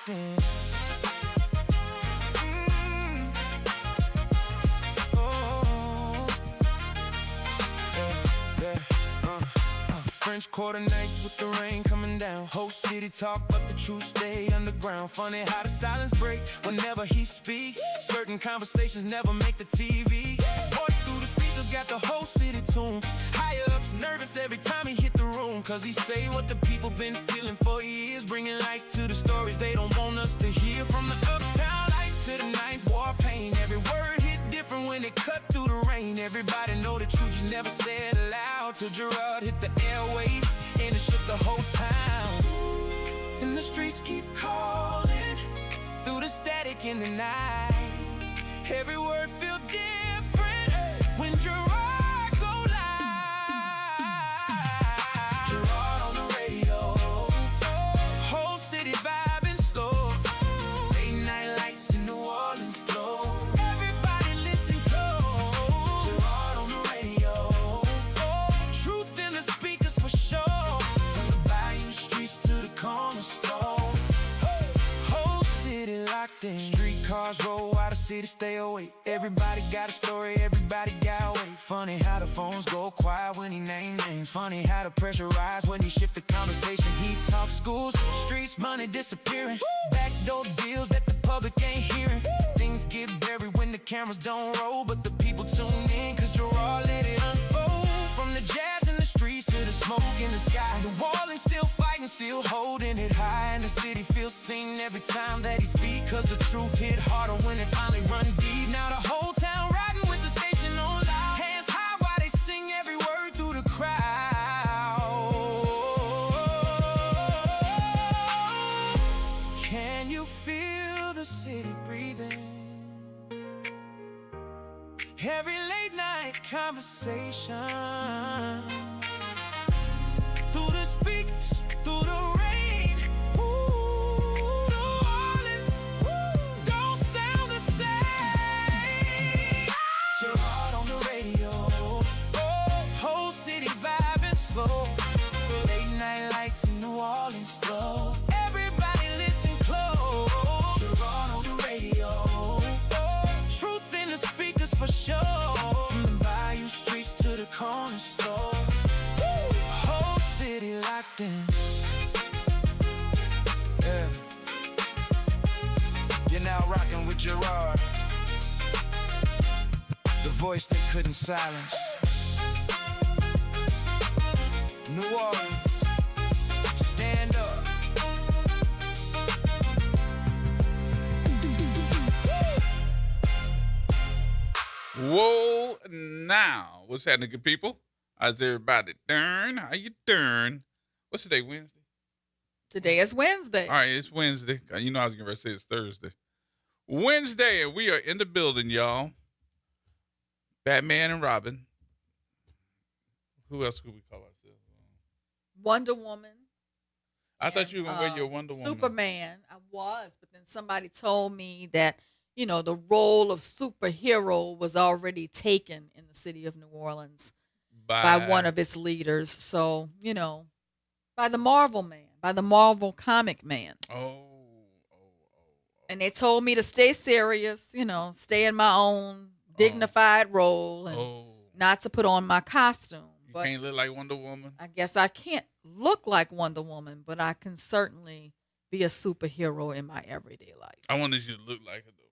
locked in. Oh, yeah, French Quarter nights with the rain coming down. Whole city talk, but the truth stay underground. Funny how the silence break whenever he speak. Certain conversations never make the TV. Voice through the speakers got the whole city tuned. Higher ups nervous every time he hit the room, cause he say what the people been feeling for years, bringing light to the stories they don't want us to hear. From the uptown lights to the night war pain, every word hit different when it cut through the rain. Everybody know the truth, you never said aloud, till Gerod hit the airwaves and it shook the whole town. And the streets keep calling through the static in the night. Every word feel different when Gerod go live. Gerard on the radio, whole city vibing slow. Late night lights in New Orleans glow. Everybody listen close. Gerard on the radio, truth in the speakers for sure. From the bayou streets to the corner store, whole city locked in. Streetcars roll while the city stay awake. Everybody got a story, everybody got a way. Funny how the phones go quiet when he name names. Funny how the pressure rise when he shift the conversation. He talks schools, streets, money disappearing. Backdoor deals that the public ain't hearing. Things get buried when the cameras don't roll, but the people tune in, cause Gerard let it unfold. From the jazz in the streets to the smoke in the sky, the wall and still fighting, still holding it high. And the city feels seen every time that he speaks, cause the truth hit harder when it finally run deep. Now the whole town riding with the station on loud, hands high while they sing every word through the crowd. Can you feel the city breathing? Every late night conversation, through the speakers, through the rain. Ooh, New Orleans, don't sound the same. Gerard on the radio, whole city vibing slow. Late night lights in New Orleans glow. Everybody listen close. Gerard on the radio, truth in the speakers for sure. From the bayou streets to the corner store, whole city locked in. Yeah. You're now rocking with Gerard, the voice they couldn't silence. New Orleans, stand up. Whoa, now. What's happening, good people? How's everybody doing? How you doing? What's today, Wednesday? Today is Wednesday. All right, it's Wednesday. You know I was going to say it's Thursday. Wednesday, and we are in the building, y'all. Batman and Robin. Who else could we call ourselves? Wonder Woman. I thought you were going to wear your Wonder Woman. Superman. I was, but then somebody told me that, the role of superhero was already taken in the city of New Orleans by one of its leaders. So, by the Marvel man, by the Marvel comic man. Oh. And they told me to stay serious, stay in my own dignified role and not to put on my costume. You can't look like Wonder Woman? I guess I can't look like Wonder Woman, but I can certainly be a superhero in my everyday life. I wanted you to look like her, though.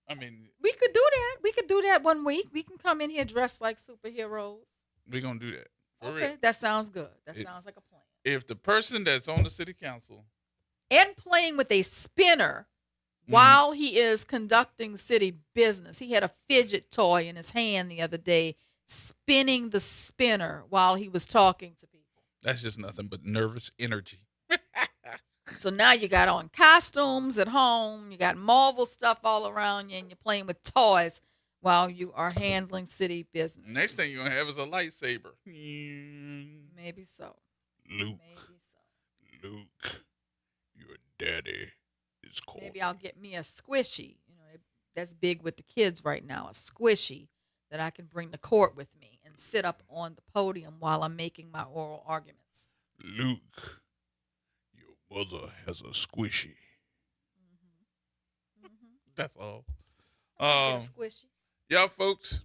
I mean, we could do that. We could do that one week. We can come in here dressed like superheroes. We're going to do that. For Okay, real. that sounds good. That sounds like a plan. If the person that's on the city council And playing with a spinner while he is conducting city business. He had a fidget toy in his hand the other day, spinning the spinner while he was talking to people. That's just nothing but nervous energy. So now you got on costumes at home, you got Marvel stuff all around you, and you're playing with toys while you are handling city business. Next thing you're going to have is a lightsaber. Maybe so. Luke. Maybe so. Luke, your daddy is cold. Maybe I'll get me a squishy. That's big with the kids right now, a squishy that I can bring to court with me and sit up on the podium while I'm making my oral arguments. Luke, your mother has a squishy. That's all. Get a squishy. Y'all folks,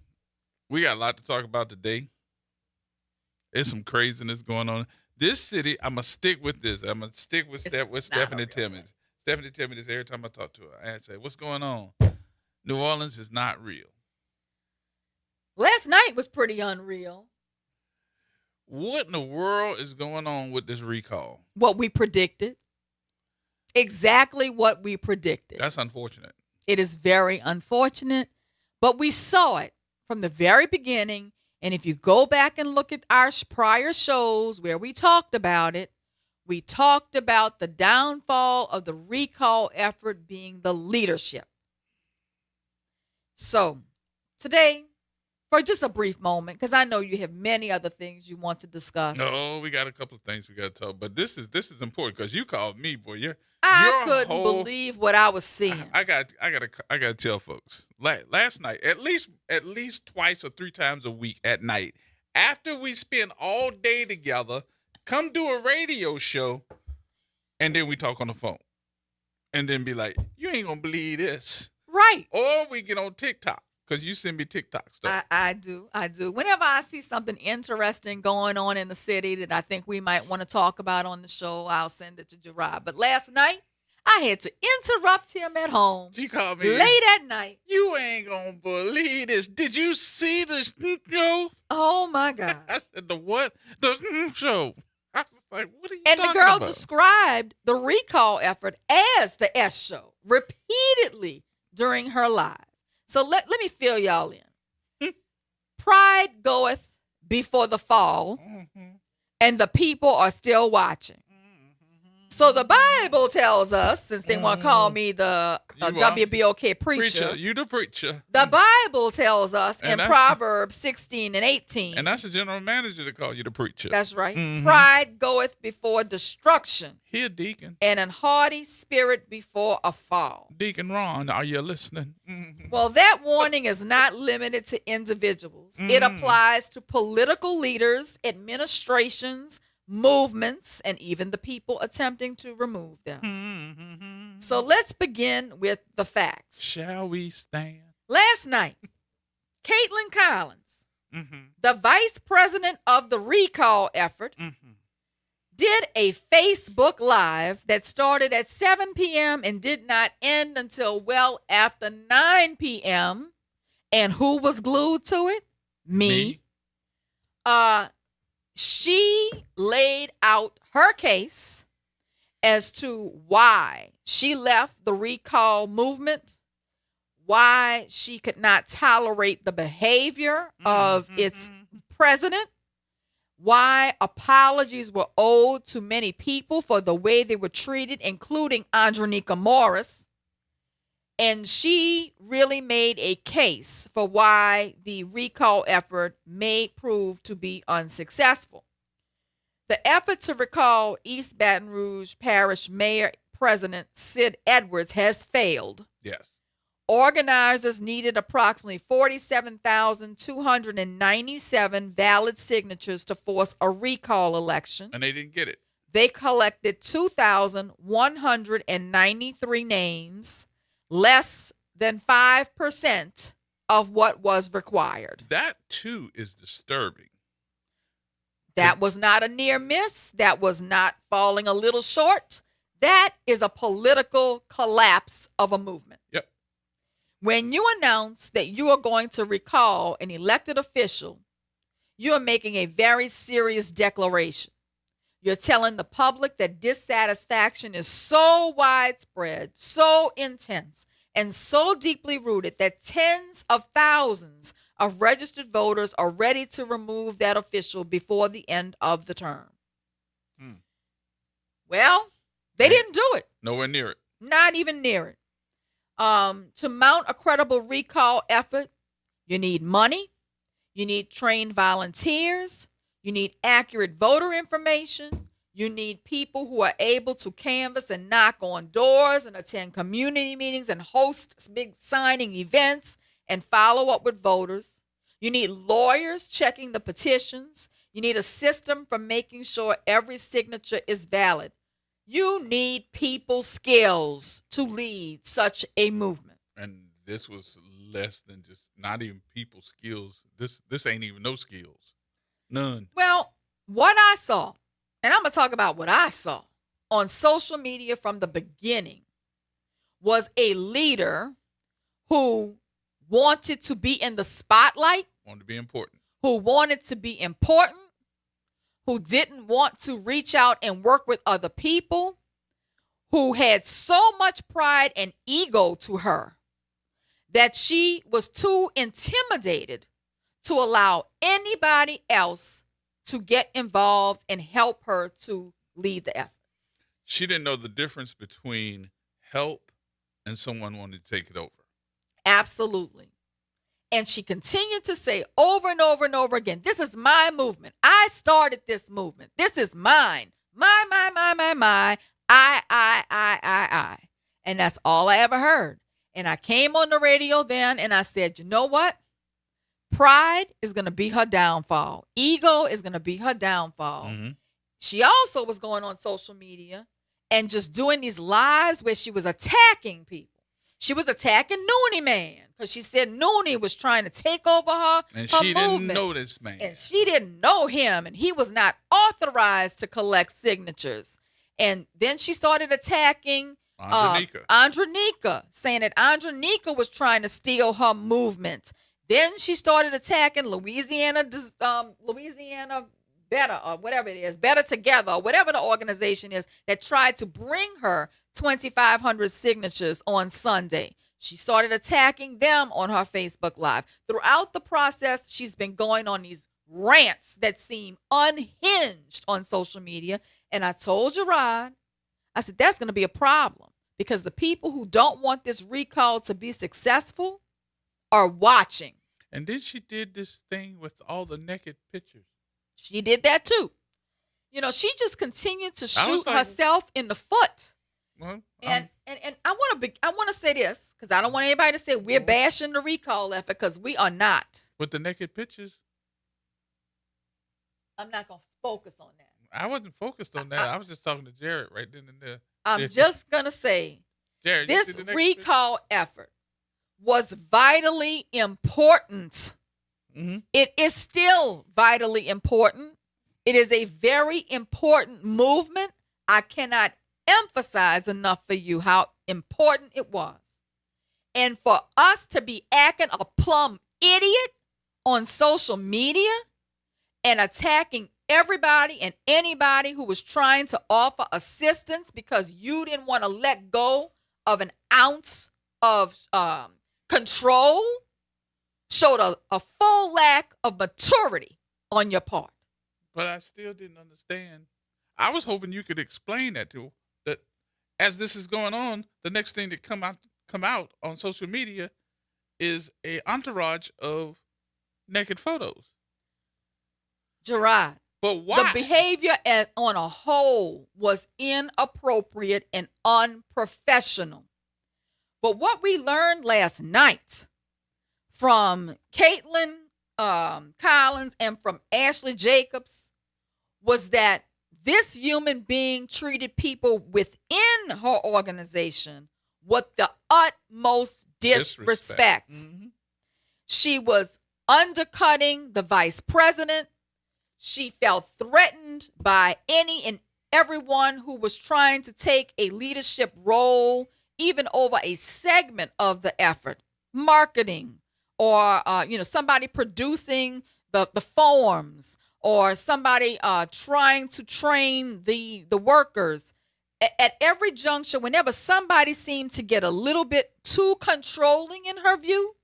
we got a lot to talk about today. There's some craziness going on. This city, I'm going to stick with this. I'm going to stick with Stephanie Timmons. Stephanie Timmons, every time I talk to her, I say, what's going on? New Orleans is not real. Last night was pretty unreal. What in the world is going on with this recall? What we predicted. Exactly what we predicted. That's unfortunate. It is very unfortunate, but we saw it from the very beginning. And if you go back and look at our prior shows where we talked about it, we talked about the downfall of the recall effort being the leadership. So today, for just a brief moment, because I know you have many other things you want to discuss. No, we got a couple of things we got to talk. But this is important because you called me, boy. I couldn't believe what I was seeing. I got to tell folks. Last night, at least twice or three times a week at night, after we spend all day together, come do a radio show, and then we talk on the phone, and then be like, "You ain't gonna believe this." Right. Or we get on TikTok. Because you send me TikTok stuff. I do. Whenever I see something interesting going on in the city that I think we might want to talk about on the show, I'll send it to Gerod. But last night, I had to interrupt him at home. She called me late at night. You ain't going to believe this. Did you see the show? Oh, my God. I said, the what? The show. I was like, what are you talking about? And the girl described the recall effort as the S show repeatedly during her live. So let me fill y'all in. Pride goeth before the fall, and the people are still watching. So the Bible tells us, since they want to call me the WBOK preacher. You the preacher. The Bible tells us in Proverbs 16 and 18. And that's the general manager to call you the preacher. That's right. Mm-hmm. Pride goeth before destruction. Here, Deacon. And an haughty spirit before a fall. Deacon Ron, are you listening? Mm-hmm. Well, that warning is not limited to individuals. Mm-hmm. It applies to political leaders, administrations, movements, and even the people attempting to remove them. Mm-hmm. So let's begin with the facts. Shall we stand? Last night, Caitlin Collins, the vice president of the recall effort, did a Facebook Live that started at 7 p.m. and did not end until well after 9 p.m. And who was glued to it? Me. She laid out her case as to why she left the recall movement, why she could not tolerate the behavior of its president, why apologies were owed to many people for the way they were treated, including Andronika Morris. And she really made a case for why the recall effort may prove to be unsuccessful. The effort to recall East Baton Rouge Parish Mayor President Sid Edwards has failed. Yes. Organizers needed approximately 47,297 valid signatures to force a recall election. And they didn't get it. They collected 2,193 names, less than 5% of what was required. That, too, is disturbing. That was not a near miss. That was not falling a little short. That is a political collapse of a movement. Yep. When you announce that you are going to recall an elected official, you are making a very serious declaration. You're telling the public that dissatisfaction is so widespread, so intense, and so deeply rooted that tens of thousands of registered voters are ready to remove that official before the end of the term. Well, they didn't do it. Nowhere near it. Not even near it. To mount a credible recall effort, you need money, you need trained volunteers, you need accurate voter information, you need people who are able to canvass and knock on doors and attend community meetings and host big signing events and follow up with voters. You need lawyers checking the petitions. You need a system for making sure every signature is valid. You need people skills to lead such a movement. And this was less than just not even people skills. This ain't even no skills. None. Well, what I saw, and I'm going to talk about what I saw on social media from the beginning, was a leader who wanted to be in the spotlight, Wanted to be important. who wanted to be important, who didn't want to reach out and work with other people, who had so much pride and ego to her that she was too intimidated to allow anybody else to get involved and help her to lead the effort. She didn't know the difference between help and someone wanting to take it over. Absolutely. And she continued to say over and over and over again, this is my movement. I started this movement. This is mine. My. I. And that's all I ever heard. And I came on the radio then and I said, you know what? Pride is going to be her downfall. Ego is going to be her downfall. Mm-hmm. She also was going on social media and just doing these lives where she was attacking people. She was attacking Noonie Man because she said Noonie was trying to take over her And her she movement. didn't know this man. And she didn't know him, and he was not authorized to collect signatures. And then she started attacking Andronika, saying that Andronika was trying to steal her movement. Then she started attacking Louisiana Better, or whatever it is, Better Together, or whatever the organization is that tried to bring her 2,500 signatures on Sunday. She started attacking them on her Facebook Live. Throughout the process, she's been going on these rants that seem unhinged on social media. And I told Gerod, I said, that's going to be a problem because the people who don't want this recall to be successful are watching. And then she did this thing with all the naked pictures. She did that too. You know, she just continued to shoot herself in the foot. Well, and I want to say this because I don't want anybody to say we're bashing the recall effort because we are not. With the naked pictures, I'm not gonna focus on that. I wasn't focused on that. I was just talking to Jared right then and there. I'm just gonna say, Jared, this recall effort was vitally important. Mm-hmm. It is still vitally important. It is a very important movement. I cannot emphasize enough for you how important it was. And for us to be acting a plumb idiot on social media and attacking everybody and anybody who was trying to offer assistance because you didn't want to let go of an ounce of control showed a full lack of maturity on your part. But I still didn't understand. I was hoping you could explain that to her, that as this is going on, the next thing that come out on social media is a entourage of naked photos. Gerard, but why? The behavior on a whole was inappropriate and unprofessional. But what we learned last night from Caitlin Collins and from Ashley Jacobs was that this human being treated people within her organization with the utmost disrespect. Mm-hmm. She was undercutting the vice president. She felt threatened by any and everyone who was trying to take a leadership role, even over a segment of the effort, marketing, or somebody producing the forms, or somebody trying to train the workers. At every juncture, whenever somebody seemed to get a little bit too controlling in her view,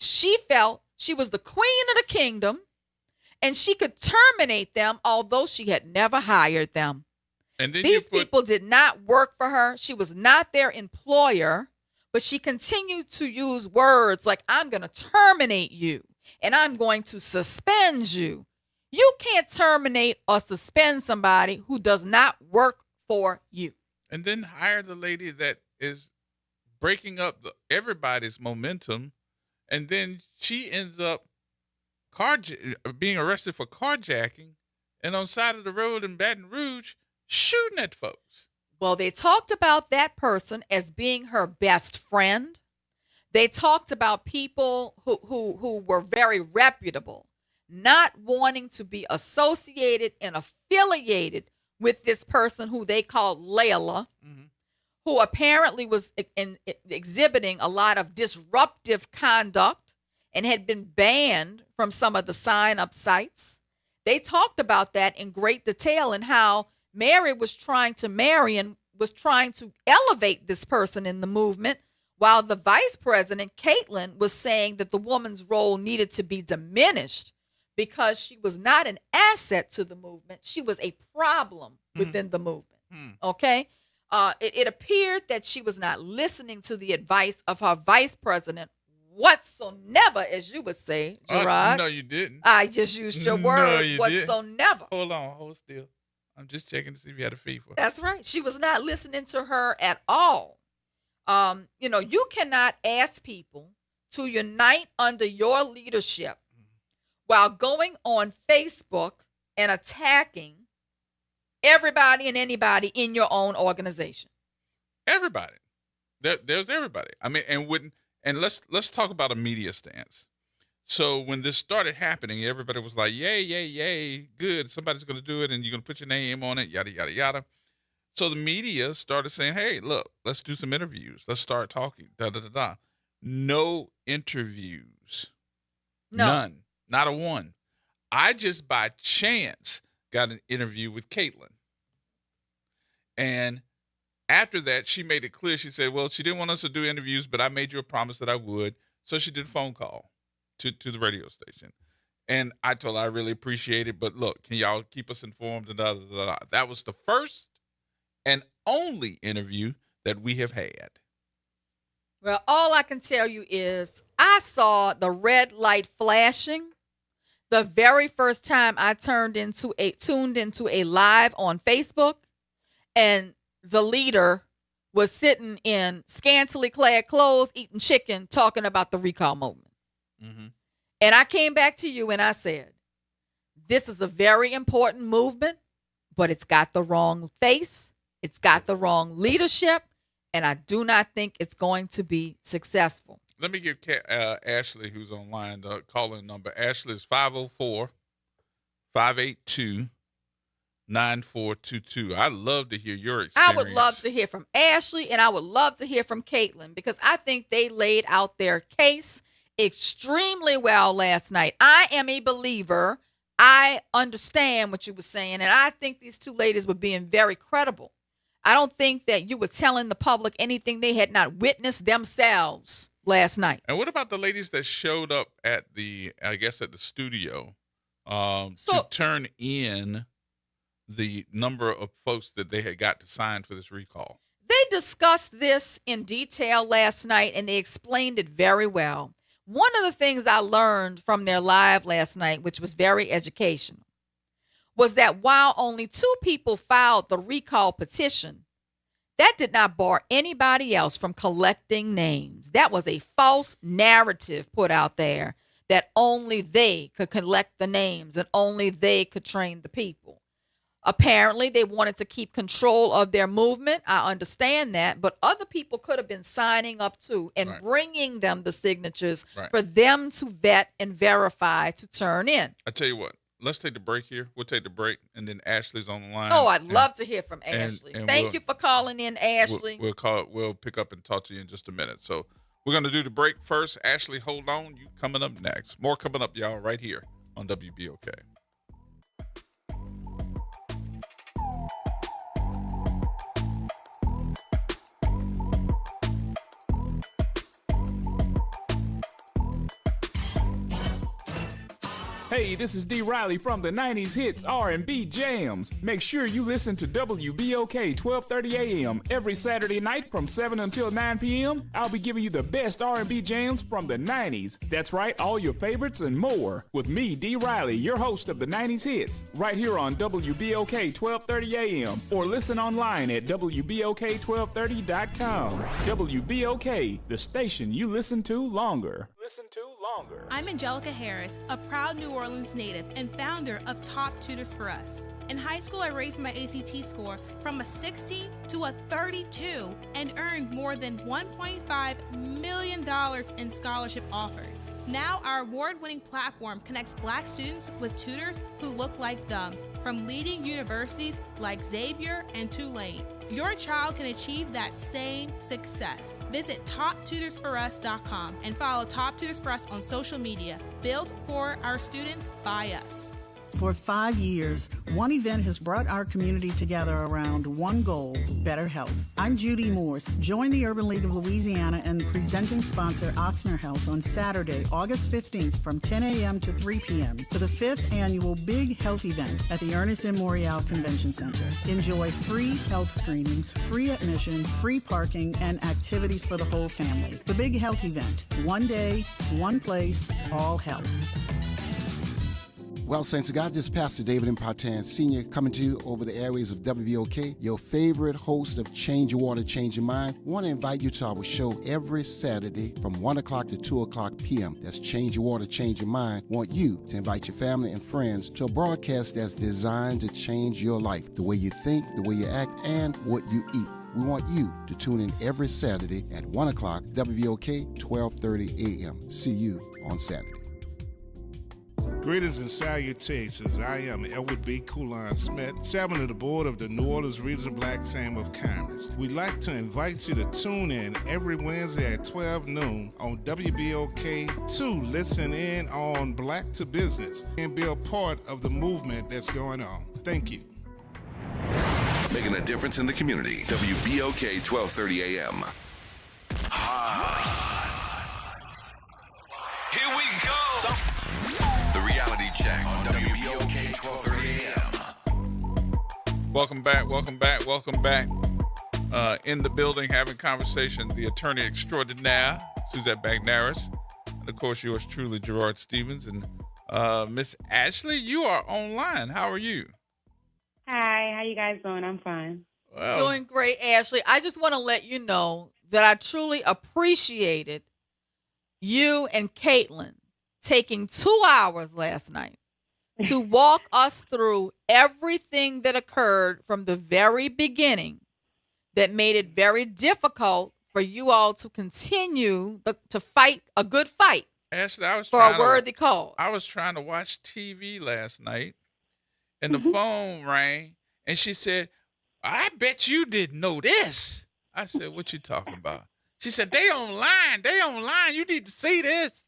she felt she was the queen of the kingdom and she could terminate them, although she had never hired them. And then These people did not work for her. She was not their employer, but she continued to use words like, I'm going to terminate you and I'm going to suspend you. You can't terminate or suspend somebody who does not work for you. And then hire the lady that is breaking up everybody's momentum. And then she ends up being arrested for carjacking and on side of the road in Baton Rouge shooting at folks. Well, they talked about that person as being her best friend. They talked about people who were very reputable not wanting to be associated and affiliated with this person who they called Layla, who apparently was exhibiting a lot of disruptive conduct and had been banned from some of the sign-up sites. They talked about that in great detail and how Mary was trying to marry and was trying to elevate this person in the movement, while the vice president, Caitlin, was saying that the woman's role needed to be diminished because she was not an asset to the movement. She was a problem within the movement. Okay? It appeared that she was not listening to the advice of her vice president whatsoever, as you would say, Gerard. No, you didn't. I just used your word, you whatsoever. Hold still. I'm just checking to see if you had a fee for it. That's right. She was not listening to her at all. You cannot ask people to unite under your leadership while going on Facebook and attacking everybody and anybody in your own organization. Everybody. There's everybody. I mean, and let's talk about a media stance. So when this started happening, everybody was like, yay, yay, yay, good. Somebody's going to do it, and you're going to put your name on it, yada, yada, yada. So the media started saying, hey, look, let's do some interviews. Let's start talking, da-da-da-da. No interviews. No. None. Not a one. I just by chance got an interview with Caitlin. And after that, she made it clear. She said, well, she didn't want us to do interviews, but I made you a promise that I would. So she did a phone call to the radio station. And I told her I really appreciate it, but look, can y'all keep us informed? And da, da, da, da. That was the first and only interview that we have had. Well, all I can tell you is I saw the red light flashing the very first time I tuned into a live on Facebook, and the leader was sitting in scantily clad clothes, eating chicken, talking about the recall movement. And I came back to you and I said, this is a very important movement, but it's got the wrong face. It's got the wrong leadership. And I do not think it's going to be successful. Let me give Ashley, who's online, the call-in number. Ashley is 504-582-9422. I'd love to hear your experience. I would love to hear from Ashley, and I would love to hear from Caitlin, because I think they laid out their case extremely well last night. I am a believer. I understand what you were saying, and I think these two ladies were being very credible. I don't think that you were telling the public anything they had not witnessed themselves last night. And what about the ladies that showed up at the studio to turn in the number of folks that they had got to sign for this recall? They discussed this in detail last night, and they explained it very well. One of the things I learned from their live last night, which was very educational, was that while only 2 people filed the recall petition, that did not bar anybody else from collecting names. That was a false narrative put out there that only they could collect the names and only they could train the people. Apparently, they wanted to keep control of their movement. I understand that, but other people could have been signing up too and bringing them the signatures for them to vet and verify to turn in. I tell you what, let's take the break here. We'll take the break, and then Ashley's on the line. Oh, I'd love to hear from Ashley. Thank you for calling in, Ashley. We'll pick up and talk to you in just a minute. So we're going to do the break first. Ashley, hold on. You coming up next. More coming up, y'all, right here on WBOK. Hey, this is D. Riley from the 90s Hits R&B Jams. Make sure you listen to WBOK 1230 AM every Saturday night from 7 until 9 p.m. I'll be giving you the best R&B jams from the 90s. That's right, all your favorites and more. With me, D. Riley, your host of the 90s Hits, right here on WBOK 1230 AM, or listen online at WBOK1230.com. WBOK, the station you listen to longer. I'm Angelica Harris, a proud New Orleans native and founder of Top Tutors for Us. In high school, I raised my ACT score from a 60 to a 32 and earned more than $1.5 million in scholarship offers. Now, our award-winning platform connects Black students with tutors who look like them, from leading universities like Xavier and Tulane. Your child can achieve that same success. Visit TopTutorsForUs.com and follow Top Tutors For Us on social media. Built for our students by us. For 5 years, one event has brought our community together around one goal: better health. I'm Judy Morse. Join the Urban League of Louisiana and presenting sponsor Oxnard Health on Saturday, August 15th from 10 a.m. to 3 p.m. for the 5th annual Big Health event at the Ernest M. Morial Convention Center. Enjoy free health screenings, free admission, free parking, and activities for the whole family. The Big Health event. One day, one place, all health. Well, Saints of God, this is Pastor David Impartan Sr. coming to you over the airways of WBOK, your favorite host of Change Your Water, Change Your Mind. I want to invite you to our show every Saturday from 1 o'clock to 2 o'clock p.m. That's Change Your Water, Change Your Mind. I want you to invite your family and friends to a broadcast that's designed to change your life, the way you think, the way you act, and what you eat. We want you to tune in every Saturday at 1 o'clock, WBOK, 12:30 a.m. See you on Saturday. Greetings and salutations. I am Edward B. Coulon Smith, chairman of the board of the New Orleans Regional Black Chamber of Commerce. We'd like to invite you to tune in every Wednesday at 12 noon on WBOK to listen in on Black to Business and be a part of the movement that's going on. Thank you. Making a difference in the community. WBOK 1230 AM. Here we go. The reality check on WBOK 1230 AM. Welcome back. In the building, having conversation, the attorney extraordinaire, Suzette Bagnaris, and of course yours truly, Gerard Stevens. And Miss Ashley, you are online. How are you? Hi, how you guys doing? I'm fine. Well, Doing great, Ashley. I just want to let you know that I truly appreciated you and Caitlin taking 2 hours last night to walk us through everything that occurred from the very beginning that made it very difficult for you all to continue to fight a good fight Ashley, I was for a worthy cause. I was trying to watch TV last night, and the phone rang, and she said, "I bet you didn't know this." I said, "What you talking about?" She said, They online. You need to see this."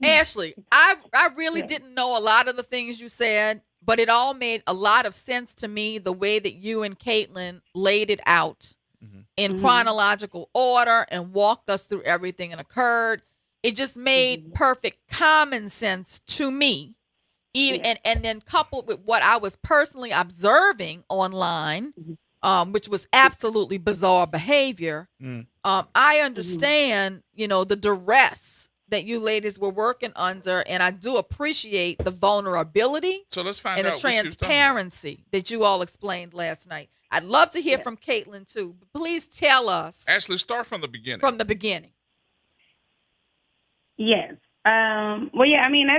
Ashley, I really didn't know a lot of the things you said, but it all made a lot of sense to me, the way that you and Caitlin laid it out in chronological order and walked us through everything that occurred. It just made perfect common sense to me. Even, and then coupled with what I was personally observing online, which was absolutely bizarre behavior, I understand, the duress that you ladies were working under, and I do appreciate the vulnerability So let's find and out the what you was talking about. transparency that you all explained last night. I'd love to hear from Caitlin too, but please tell us Ashley, start from the beginning. from the beginning. Yes. Well, yeah. I mean,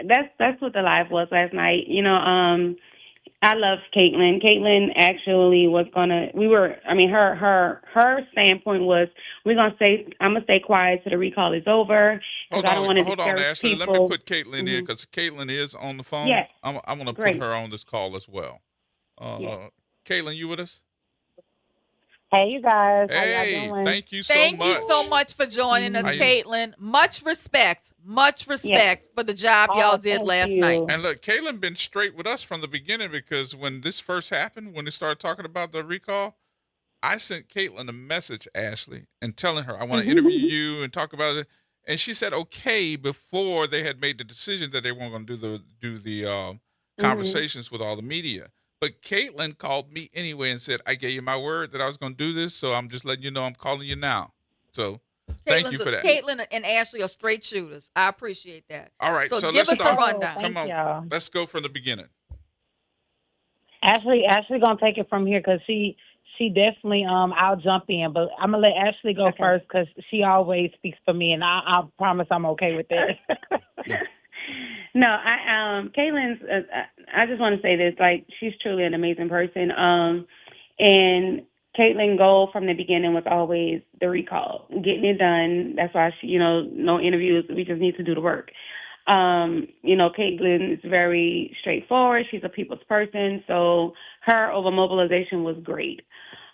that's what the live was last night. I love Caitlin. Caitlin actually was gonna. Her standpoint was I'm gonna stay quiet till the recall is over because I don't want to Hold on, discourage Ashley. people. Let me put Caitlin in because Caitlin is on the phone. Yes. I'm going to put Great. her on this call as well. Caitlin, you with us? Hey, you guys. How Hey, y'all doing? thank you so Thank much. you so much for joining us, How you- Caitlin. Much respect for the job y'all did thank last you. night. And look, Caitlin been straight with us from the beginning because when this first happened, when they started talking about the recall, I sent Caitlin a message, Ashley, and telling her I want to interview you and talk about it. And she said okay before they had made the decision that they weren't going to do the conversations with all the media. But Caitlin called me anyway and said, I gave you my word that I was going to do this, so I'm just letting you know I'm calling you now. So thank you for that. Caitlin and Ashley are straight shooters. I appreciate that. All right, so give let's us start. the rundown. Come on, y'all. let's go from the beginning. Ashley gonna take it from here because she definitely I'll jump in, but I'm gonna let Ashley go first because she always speaks for me, and I promise I'm okay with that. No, Caitlin's I just want to say this, like, she's truly an amazing person. And Caitlin's goal from the beginning was always the recall, getting it done. That's why she, no interviews. We just need to do the work. Caitlin is very straightforward. She's a people's person. So her over mobilization was great.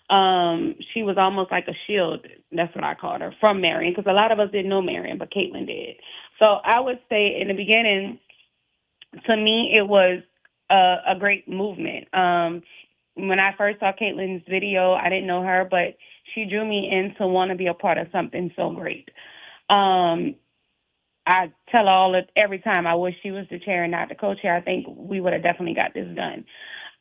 She was almost like a shield. That's what I called her, from Marion, because a lot of us didn't know Marion, but Caitlin did. So I would say in the beginning, to me, it was a great movement. When I first saw Caitlin's video, I didn't know her, but she drew me in to want to be a part of something so great. I tell her every time, I wish she was the chair and not the co-chair. I think we would have definitely got this done.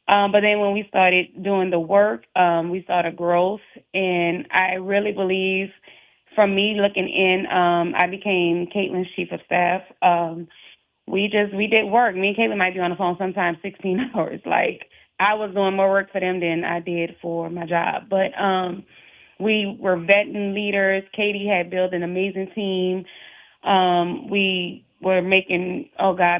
But then when we started doing the work, we saw the growth, and I really believe, from me looking in, I became Caitlin's chief of staff. We did work. Me and Caitlin might be on the phone sometimes 16 hours. Like, I was doing more work for them than I did for my job. But we were vetting leaders. Katie had built an amazing team. We were making,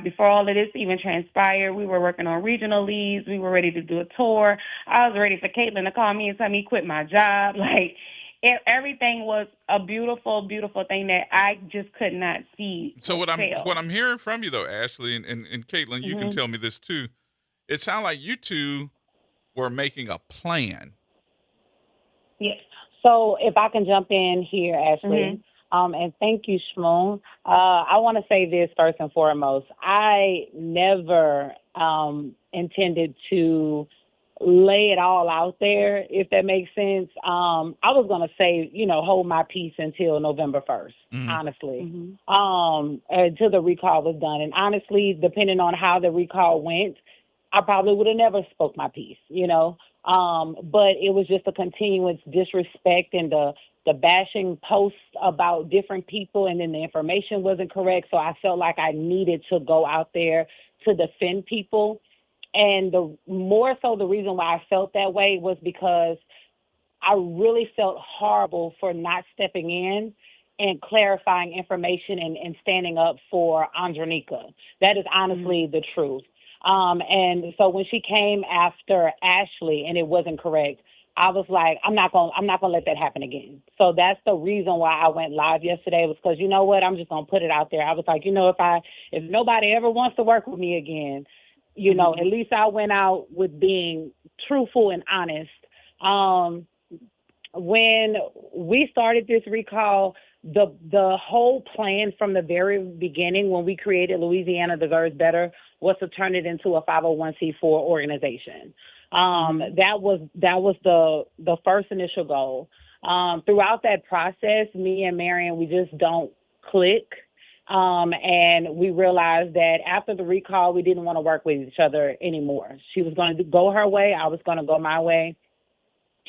before all of this even transpired, we were working on regional leads. We were ready to do a tour. I was ready for Caitlin to call me and tell me quit my job. Like, everything was a beautiful, beautiful thing that I just could not see. So what I'm hearing from you, though, Ashley and Caitlin, you can tell me this too. It sounds like you two were making a plan. Yes. So if I can jump in here, Ashley, and thank you, Shmoon. I want to say this first and foremost. I never intended to lay it all out there, if that makes sense. I was going to say, hold my peace until November 1st, honestly, until the recall was done. And honestly, depending on how the recall went, I probably would have never spoke my piece, but it was just a continuous disrespect and the bashing posts about different people, and then the information wasn't correct. So I felt like I needed to go out there to defend people. And the more so the reason why I felt that way was because I really felt horrible for not stepping in and clarifying information and standing up for Andronika. That is honestly the truth. And so when she came after Ashley and it wasn't correct, I was like, I'm not gonna let that happen again. So that's the reason why I went live yesterday, was because, you know what, I'm just gonna put it out there. I was like, if nobody ever wants to work with me again, at least I went out with being truthful and honest. When we started this recall, the whole plan from the very beginning, when we created Louisiana Deserves Better, was to turn it into a 501c4 organization. That was the first initial goal. Throughout that process, me and Marion, we just don't click. And we realized that after the recall, we didn't want to work with each other anymore. She was going to go her way. I was going to go my way.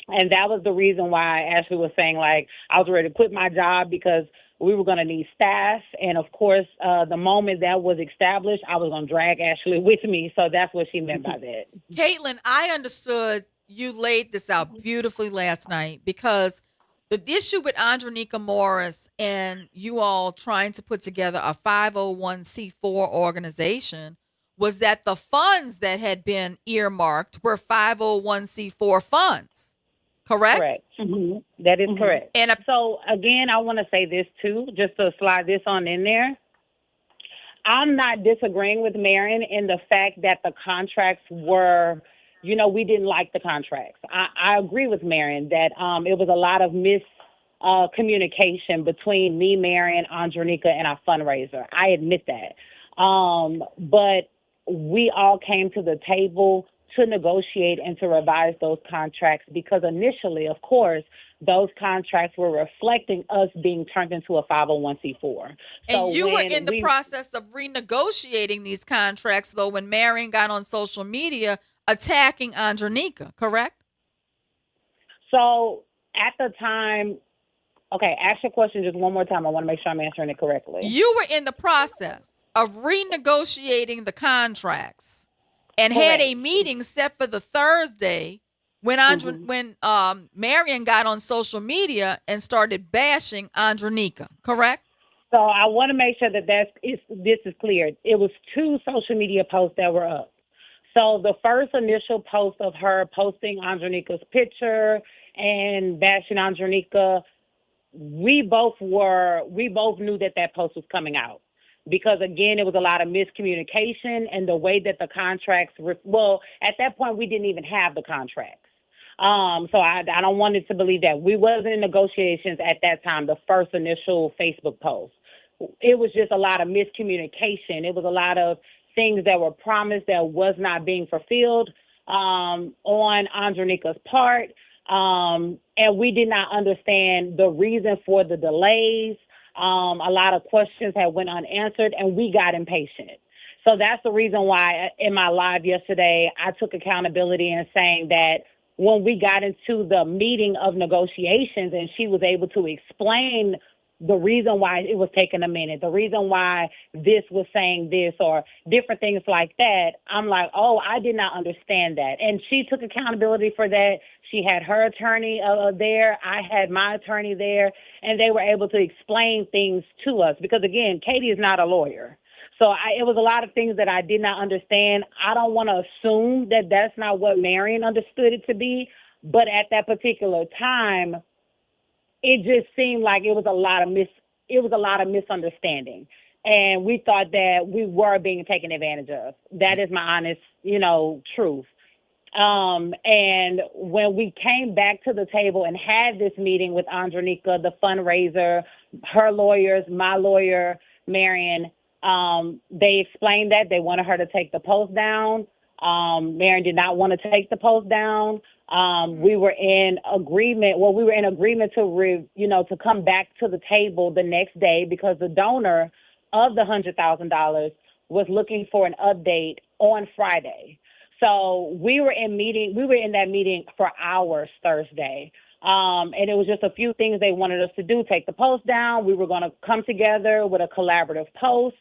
And that was the reason why Ashley was saying, like, I was ready to quit my job because we were going to need staff. And, of course, the moment that was established, I was going to drag Ashley with me. So that's what she meant by that. Caitlin, I understood you laid this out beautifully last night, because the issue with Andronika Morris and you all trying to put together a 501c4 organization was that the funds that had been earmarked were 501c4 funds. Correct? Correct. That is correct. And so, again, I want to say this, too, just to slide this on in there. I'm not disagreeing with Marion in the fact that the contracts were, we didn't like the contracts. I agree with Marion that it was a lot of miscommunication between me, Marion, Andronika, and our fundraiser. I admit that. But we all came to the table to negotiate and to revise those contracts, because initially, of course, those contracts were reflecting us being turned into a 501c4. And you were in the process of renegotiating these contracts, though, when Marion got on social media attacking Andronika, correct? So at the time, okay, ask your question just one more time. I want to make sure I'm answering it correctly. You were in the process of renegotiating the contracts and Correct. had a meeting set for the Thursday when Marion got on social media and started bashing Andronika, correct? So I want to make sure that this is clear. It was 2 social media posts that were up. So the first initial post of her posting Andronika's picture and bashing Andronika, we both knew that post was coming out, because again, it was a lot of miscommunication, and the way that the contracts at that point we didn't even have the contracts. So I don't want it to believe that we wasn't in negotiations at that time, the first initial Facebook post. It was just a lot of miscommunication. It was a lot of things that were promised that was not being fulfilled on Andronika's part. And we did not understand the reason for the delays. A lot of questions had went unanswered, and we got impatient. So that's the reason why in my live yesterday, I took accountability in saying that when we got into the meeting of negotiations and she was able to explain the reason why it was taking a minute, the reason why this was saying this, or different things like that, I'm like, oh, I did not understand that. And she took accountability for that. She had her attorney there. I had my attorney there, and they were able to explain things to us because, again, Katie is not a lawyer. So it was a lot of things that I did not understand. I don't want to assume that that's not what Marion understood it to be, but at that particular time, it just seemed like it was a lot of misunderstanding, and we thought that we were being taken advantage of. That is my honest, truth. And when we came back to the table and had this meeting with Andronika, the fundraiser, her lawyers, my lawyer, Marion, they explained that they wanted her to take the post down. Marion did not want to take the post down. We were in agreement. Well, we were in agreement to come back to the table the next day because the donor of the $100,000 was looking for an update on Friday. So we were in that meeting for hours Thursday. And it was just a few things they wanted us to do, take the post down. We were going to come together with a collaborative post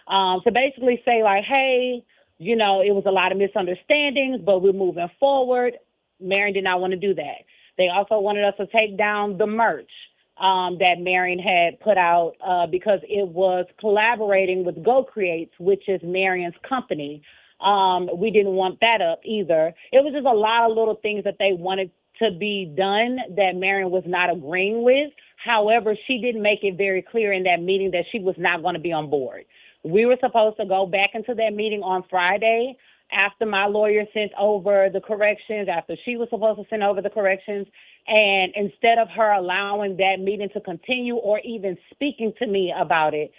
to basically say like, hey, it was a lot of misunderstandings, but we're moving forward. Marion did not want to do that. They also wanted us to take down the merch that Marion had put out because it was collaborating with Go Creates, which is Marion's company. We didn't want that up either. It was just a lot of little things that they wanted to be done that Marion was not agreeing with. However, she didn't make it very clear in that meeting that she was not going to be on board. We were supposed to go back into that meeting on Friday after my lawyer sent over the corrections, after she was supposed to send over the corrections. And instead of her allowing that meeting to continue or even speaking to me about it,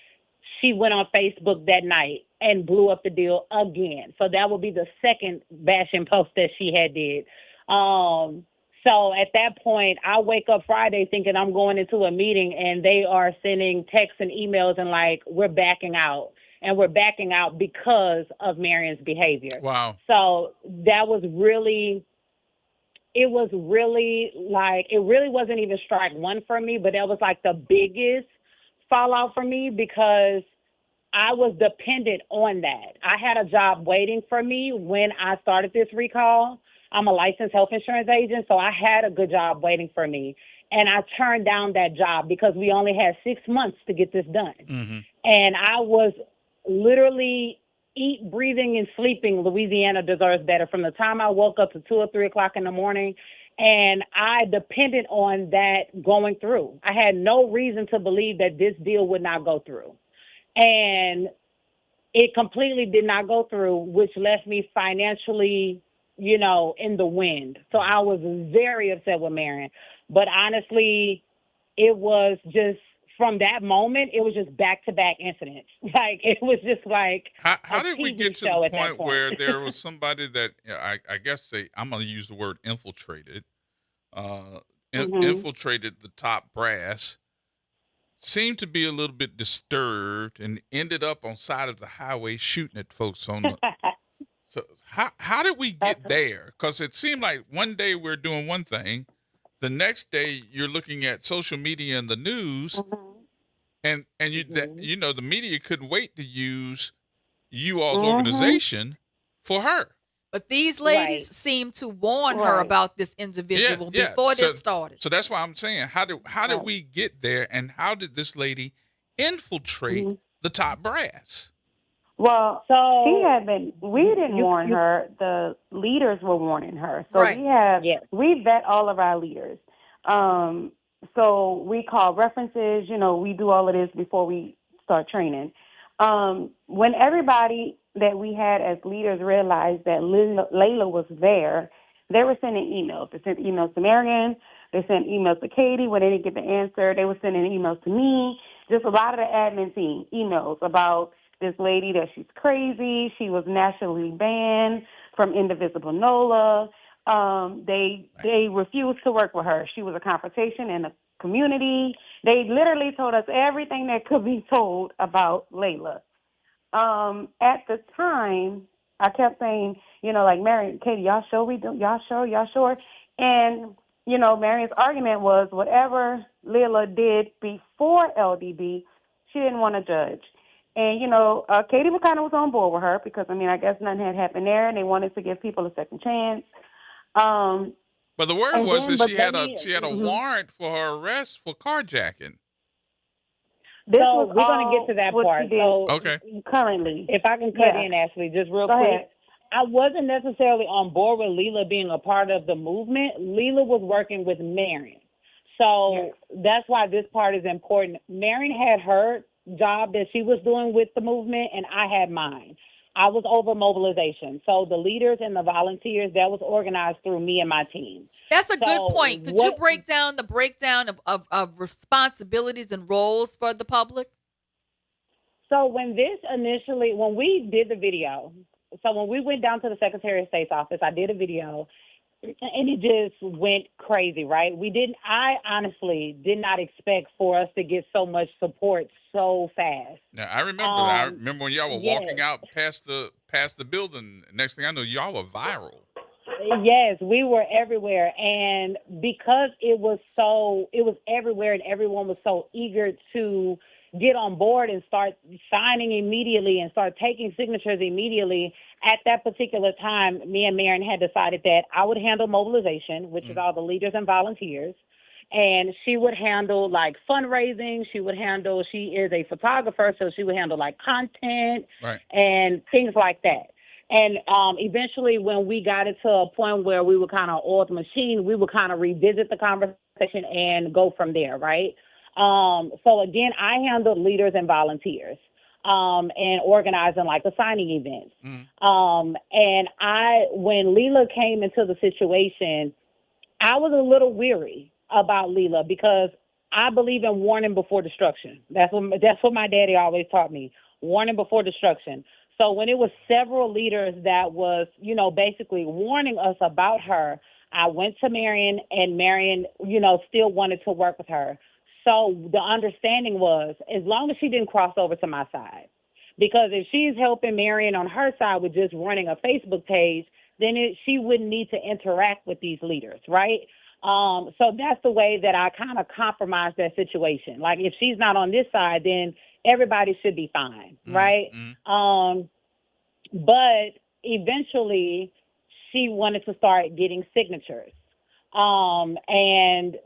she went on Facebook that night and blew up the deal again. So that would be the second bashing post that she had did. So at that point, I wake up Friday thinking I'm going into a meeting and they are sending texts and emails and like, we're backing out. And we're backing out because of Marion's behavior. Wow. So that was really, it really wasn't even strike one for me, but that was like the biggest fallout for me because I was dependent on that. I had a job waiting for me when I started this recall. I'm a licensed health insurance agent, so I had a good job waiting for me. And I turned down that job because we only had 6 months to get this done. Mm-hmm. And I was literally breathing, and sleeping. Louisiana deserves better from the time I woke up to 2 or 3 o'clock in the morning. And I depended on that going through. I had no reason to believe that this deal would not go through. And it completely did not go through, which left me financially, in the wind. So I was very upset with Marion. But honestly, it was just, from that moment, it was just back-to-back incidents. Like, it was just like how did we get to the point where there was somebody that, I guess I'm going to use the word infiltrated, infiltrated the top brass, seemed to be a little bit disturbed, and ended up on side of the highway shooting at folks on the... So how did we get there? Because it seemed like one day we're doing one thing, the next day you're looking at social media and the news, and the media couldn't wait to use you all's organization for her. But these ladies seem to warn her about this individual before this started. So that's why I'm saying, how did we get there, and how did this lady infiltrate the top brass? Well, So she had been. We didn't warn her. The leaders were warning her. So Right. we vet all of our leaders. So we call references. We do all of this before we start training. When everybody that we had as leaders realized that Layla was there, they were sending emails. They sent emails to Marion. They sent emails to Katie. When they didn't get the answer, they were sending emails to me. Just a lot of the admin team emails about this lady that she's crazy. She was nationally banned from Indivisible NOLA. They refused to work with her. She was a confrontation in the community. They literally told us everything that could be told about Layla. At the time, I kept saying, like Mary, Katie, y'all sure we do? Y'all sure? And, Mary's argument was whatever Layla did before LDB, she didn't want to judge. And, Katie was on board with her because, I guess nothing had happened there, and they wanted to give people a second chance. But the word was that she had a mm-hmm. warrant for her arrest for carjacking. We're going to get to that part. So okay. Currently, if I can cut in, Ashley, just real quick. Ahead. I wasn't necessarily on board with Leela being a part of the movement. Leela was working with Marion. So that's why this part is important. Marion had her job that she was doing with the movement, and I had mine. I was over mobilization. So the leaders and the volunteers, that was organized through me and my team. That's a good point. Could you break down the breakdown of responsibilities and roles for the public? So when we did the video, so when we went down to the Secretary of State's office, I did a video, and it just went crazy, right? I honestly did not expect for us to get so much support so fast. Now, I remember that. I remember when y'all were walking out past the building. Next thing I know, y'all were viral. Yes, we were everywhere. And because it was everywhere and everyone was so eager to get on board and start signing immediately and start taking signatures immediately, at that particular time, me and Marion had decided that I would handle mobilization, which is all the leaders and volunteers. And she would handle like fundraising. She is a photographer, so she would handle like content and things like that. And eventually when we got it to a point where we would kind of oil the machine, we would kind of revisit the conversation and go from there, right? So again, I handled leaders and volunteers and organizing like the signing events. And when Leela came into the situation, I was a little weary about Leela because I believe in warning before destruction. That's what my daddy always taught me, warning before destruction. So when it was several leaders that was, basically warning us about her, I went to Marion, and Marion, still wanted to work with her. So the understanding was, as long as she didn't cross over to my side, because if she's helping Marion on her side with just running a Facebook page, then she wouldn't need to interact with these leaders, right? So that's the way that I kind of compromised that situation. Like, if she's not on this side, then everybody should be fine, right? But eventually she wanted to start getting signatures. And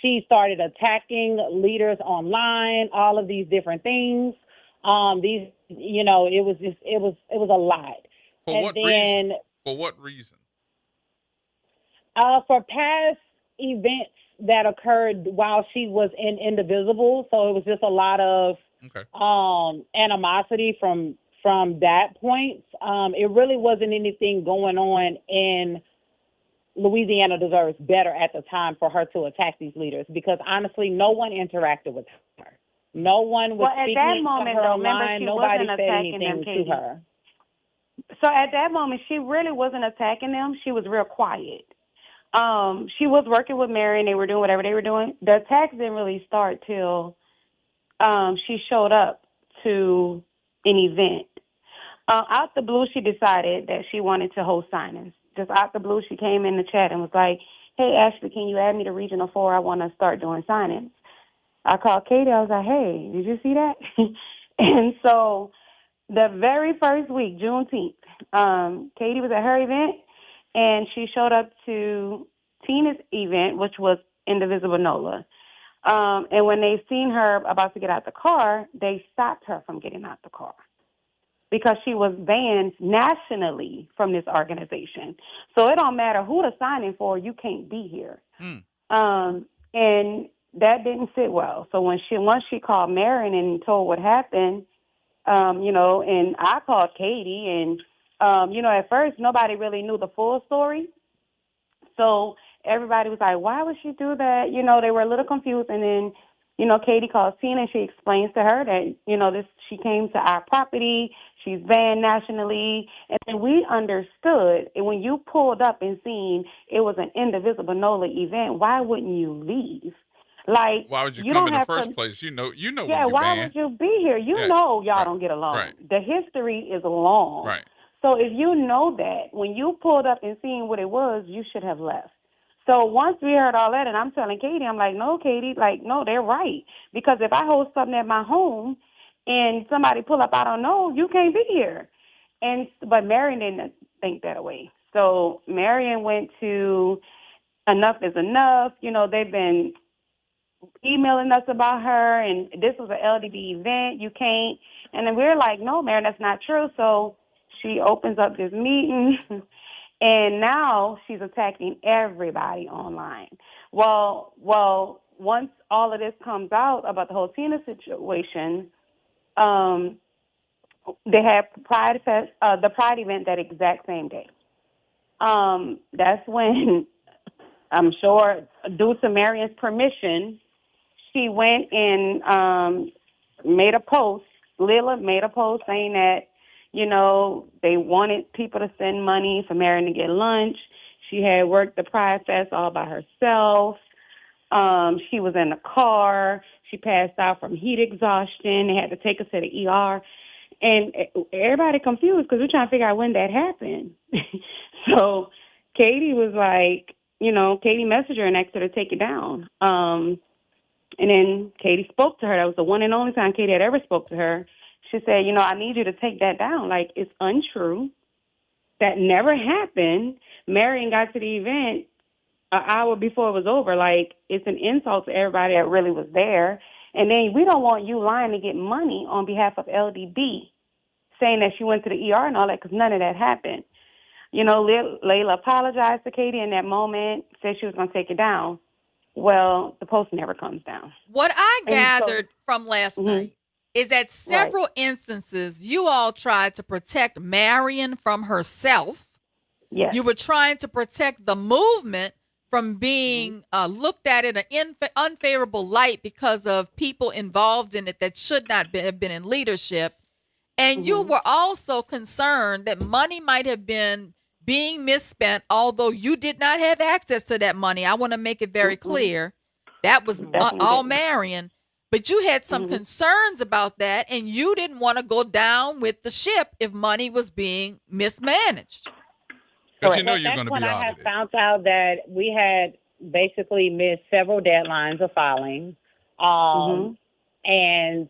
she started attacking leaders online, all of these different things. It was a lot. For what reason? For past events that occurred while she was in Indivisible. So it was just a lot of animosity from that point. It really wasn't anything going on in Louisiana Deserves Better at the time for her to attack these leaders, because honestly, no one interacted with her. No one was speaking at that moment, to her though, online. Nobody said anything to her. So at that moment, she really wasn't attacking them. She was real quiet. She was working with Mary, and they were doing whatever they were doing. The attacks didn't really start till she showed up to an event. Out the blue, she decided that she wanted to host signings. Just out the blue, she came in the chat and was like, "Hey, Ashley, can you add me to Regional 4? I want to start doing signings." I called Katie. I was like, "Hey, did you see that?" And so the very first week, Juneteenth, Katie was at her event, and she showed up to Tina's event, which was Indivisible NOLA. And when they seen her about to get out the car, they stopped her from getting out the car. because she was banned nationally from this organization. So it don't matter who to sign in for, you can't be here. And that didn't sit well. So once she called Marion and told what happened, and I called Katie, and at first nobody really knew the full story. So everybody was like, why would she do that? They were a little confused. And then, Katie calls Tina and she explains to her that, she came to our property. She's banned nationally. And then we understood, and when you pulled up and seen it was an indivisible NOLA event, why wouldn't you leave? Like, why would you come in the first place? You know yeah, when you're why banned. would you be here? Y'all don't get along. Right. The history is long. Right. So if you know that, when you pulled up and seen what it was, you should have left. So once we heard all that, and I'm telling Katie, I'm like, no, Katie, no, they're right. Because if I host something at my home and somebody pull up, I don't know, you can't be here. But Marion didn't think that way. So Marion went to Enough is Enough. They've been emailing us about her, and this was an LDB event. You can't. And then we're like, no, Marion, that's not true. So she opens up this meeting. And now she's attacking everybody online. Well, once all of this comes out about the whole Tina situation, they had Pride Fest, the Pride event that exact same day. That's when, I'm sure, due to Marion's permission, she went and made a post. Lila made a post saying that, they wanted people to send money for Marion to get lunch. She had worked the Pride Fest all by herself. She was in the car. She passed out from heat exhaustion. They had to take her to the ER. And everybody confused because we're trying to figure out when that happened. So Katie was like, Katie messaged her and asked her to take it down. And then Katie spoke to her. That was the one and only time Katie had ever spoke to her. She said, I need you to take that down. Like, it's untrue. That never happened. Marion got to the event an hour before it was over. Like, it's an insult to everybody that really was there. And then we don't want you lying to get money on behalf of LDB, saying that she went to the ER and all that, because none of that happened. Layla apologized to Katie in that moment, said she was going to take it down. Well, the post never comes down. What I gathered from last night is that several instances you all tried to protect Marion from herself. Yes. You were trying to protect the movement from being looked at in an unfavorable light because of people involved in it that should not have been in leadership. And you were also concerned that money might have been being misspent, although you did not have access to that money. I want to make it very clear. That was all Marion. But you had some concerns about that, and you didn't want to go down with the ship if money was being mismanaged. Because you're going to be when I audited. had found out that we had basically missed several deadlines of filing. And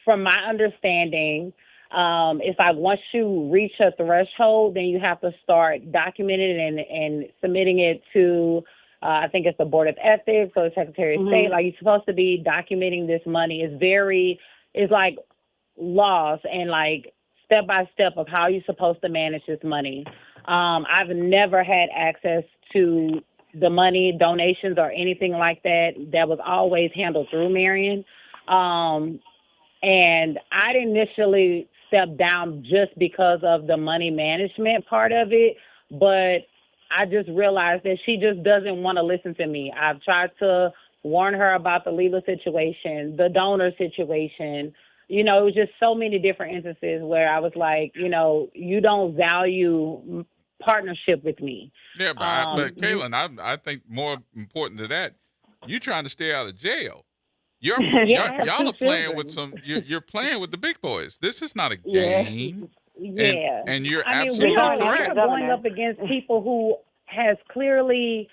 from my understanding, once you reach a threshold, then you have to start documenting it and submitting it to I think it's the Board of Ethics or the Secretary of State. Like, you're supposed to be documenting this money. It's like laws and like step by step of how you're supposed to manage this money. I've never had access to the money, donations, or anything like that. That was always handled through Marion. And I initially stepped down just because of the money management part of it, but I just realized that she just doesn't want to listen to me. I've tried to warn her about the Leela situation, the donor situation. It was just so many different instances where I was like, you don't value partnership with me. Yeah, but Kaylin, I think more important than that, you trying to stay out of jail. Y'all are playing with you're playing with the big boys. This is not a game. Yeah. And you're I mean, absolutely correct. We're going up against people who has clearly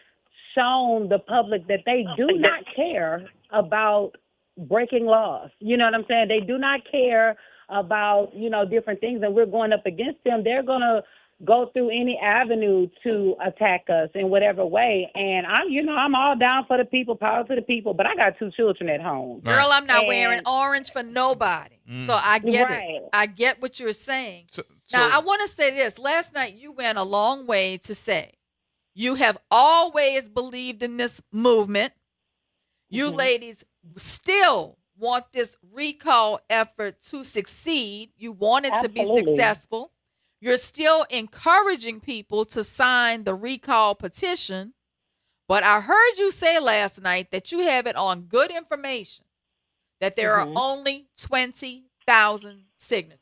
shown the public that they do not care about breaking laws. You know what I'm saying? They do not care about, different things, and we're going up against them. They're going to go through any avenue to attack us in whatever way. And I'm all down for the people, power to the people, but I got 2 children at home. Girl, I'm not wearing orange for nobody. So I get it. I get what you're saying. Now, I want to say this. Last night, you went a long way to say you have always believed in this movement. You ladies still want this recall effort to succeed. You want it to be successful. You're still encouraging people to sign the recall petition. But I heard you say last night that you have it on good information that there are only 20,000 signatures.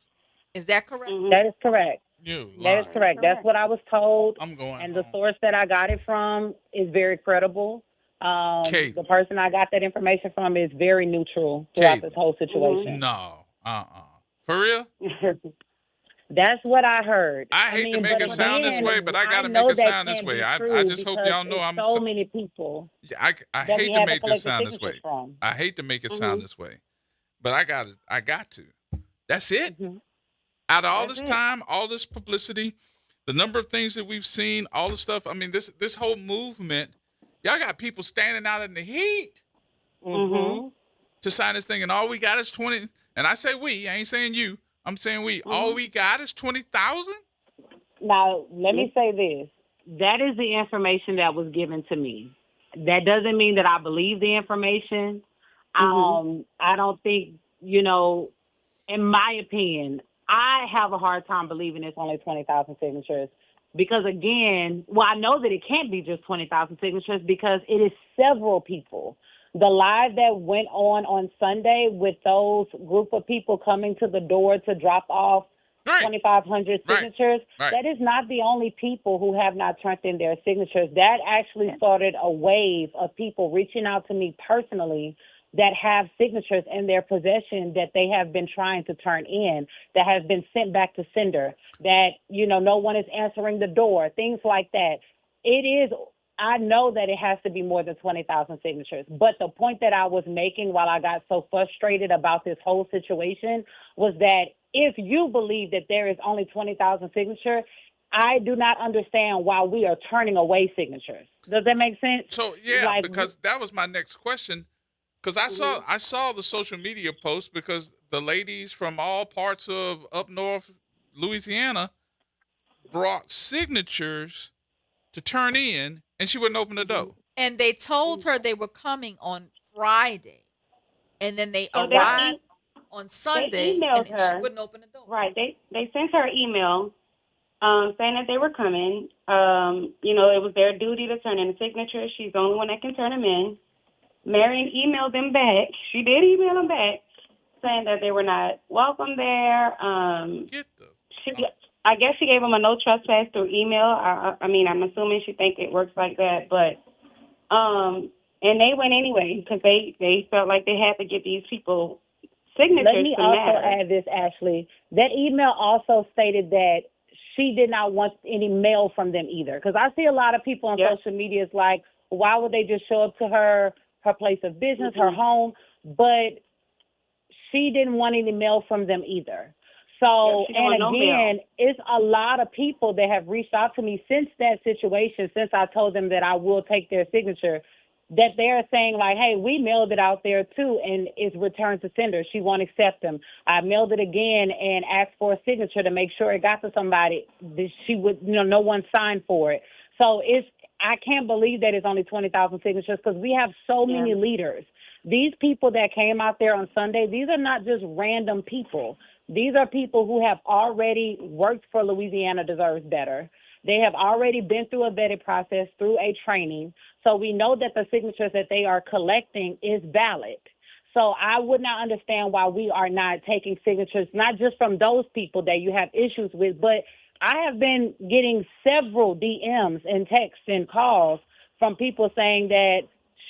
Is that correct? That is correct. That is correct. That's what I was told. I'm going And the source that I got it from is very credible. The person I got that information from is very neutral throughout this whole situation. No. For real? That's what I heard. I hate to make it sound this way, but I got to make it sound this way. I just hope y'all know I'm so many people. I hate to make this sound this way. I hate to make it sound this way, but I got to. That's it. Out of all this time, all this publicity, the number of things that we've seen, all the stuff. I mean, this whole movement, y'all got people standing out in the heat to sign this thing, and all we got is 20. And I say we. I ain't saying you. I'm saying we. All we got is 20,000? Now, let me say this. That is the information that was given to me. That doesn't mean that I believe the information. I don't think, in my opinion, I have a hard time believing it's only 20,000 signatures because, again, I know that it can't be just 20,000 signatures because it is several people. The live that went on Sunday with those group of people coming to the door to drop off 2,500 signatures, that is not the only people who have not turned in their signatures. That actually started a wave of people reaching out to me personally that have signatures in their possession that they have been trying to turn in, that have been sent back to sender, that, no one is answering the door, things like that. I know that it has to be more than 20,000 signatures. But the point that I was making while I got so frustrated about this whole situation was that if you believe that there is only 20,000 signatures, I do not understand why we are turning away signatures. Does that make sense? So, because that was my next question. Because I saw the social media post because the ladies from all parts of up north Louisiana brought signatures to turn in, and she wouldn't open the door. And they told her they were coming on Friday, and then they arrived on Sunday, and she wouldn't open the door. Right. They sent her an email saying that they were coming. It was their duty to turn in a signature. She's the only one that can turn them in. Marion emailed them back. She did email them back, saying that they were not welcome there. I guess she gave them a no trespass through email. I'm assuming she think it works like that, but and they went anyway because they felt like they had to get these people signatures. Let me also add this, Ashley. That email also stated that she did not want any mail from them either. Because I see a lot of people on social media is like, why would they just show up to her place of business, her home? But she didn't want any mail from them either. So, it's a lot of people that have reached out to me since that situation, since I told them that I will take their signature, that they're saying like, hey, we mailed it out there too, and it's returned to sender. She won't accept them. I mailed it again and asked for a signature to make sure it got to somebody. She would, no one signed for it. So I can't believe that it's only 20,000 signatures because we have so many leaders. These people that came out there on Sunday, these are not just random people. These are people who have already worked for Louisiana Deserves Better. They have already been through a vetting process, through a training. So we know that the signatures that they are collecting is valid. So I would not understand why we are not taking signatures, not just from those people that you have issues with, but I have been getting several DMs and texts and calls from people saying that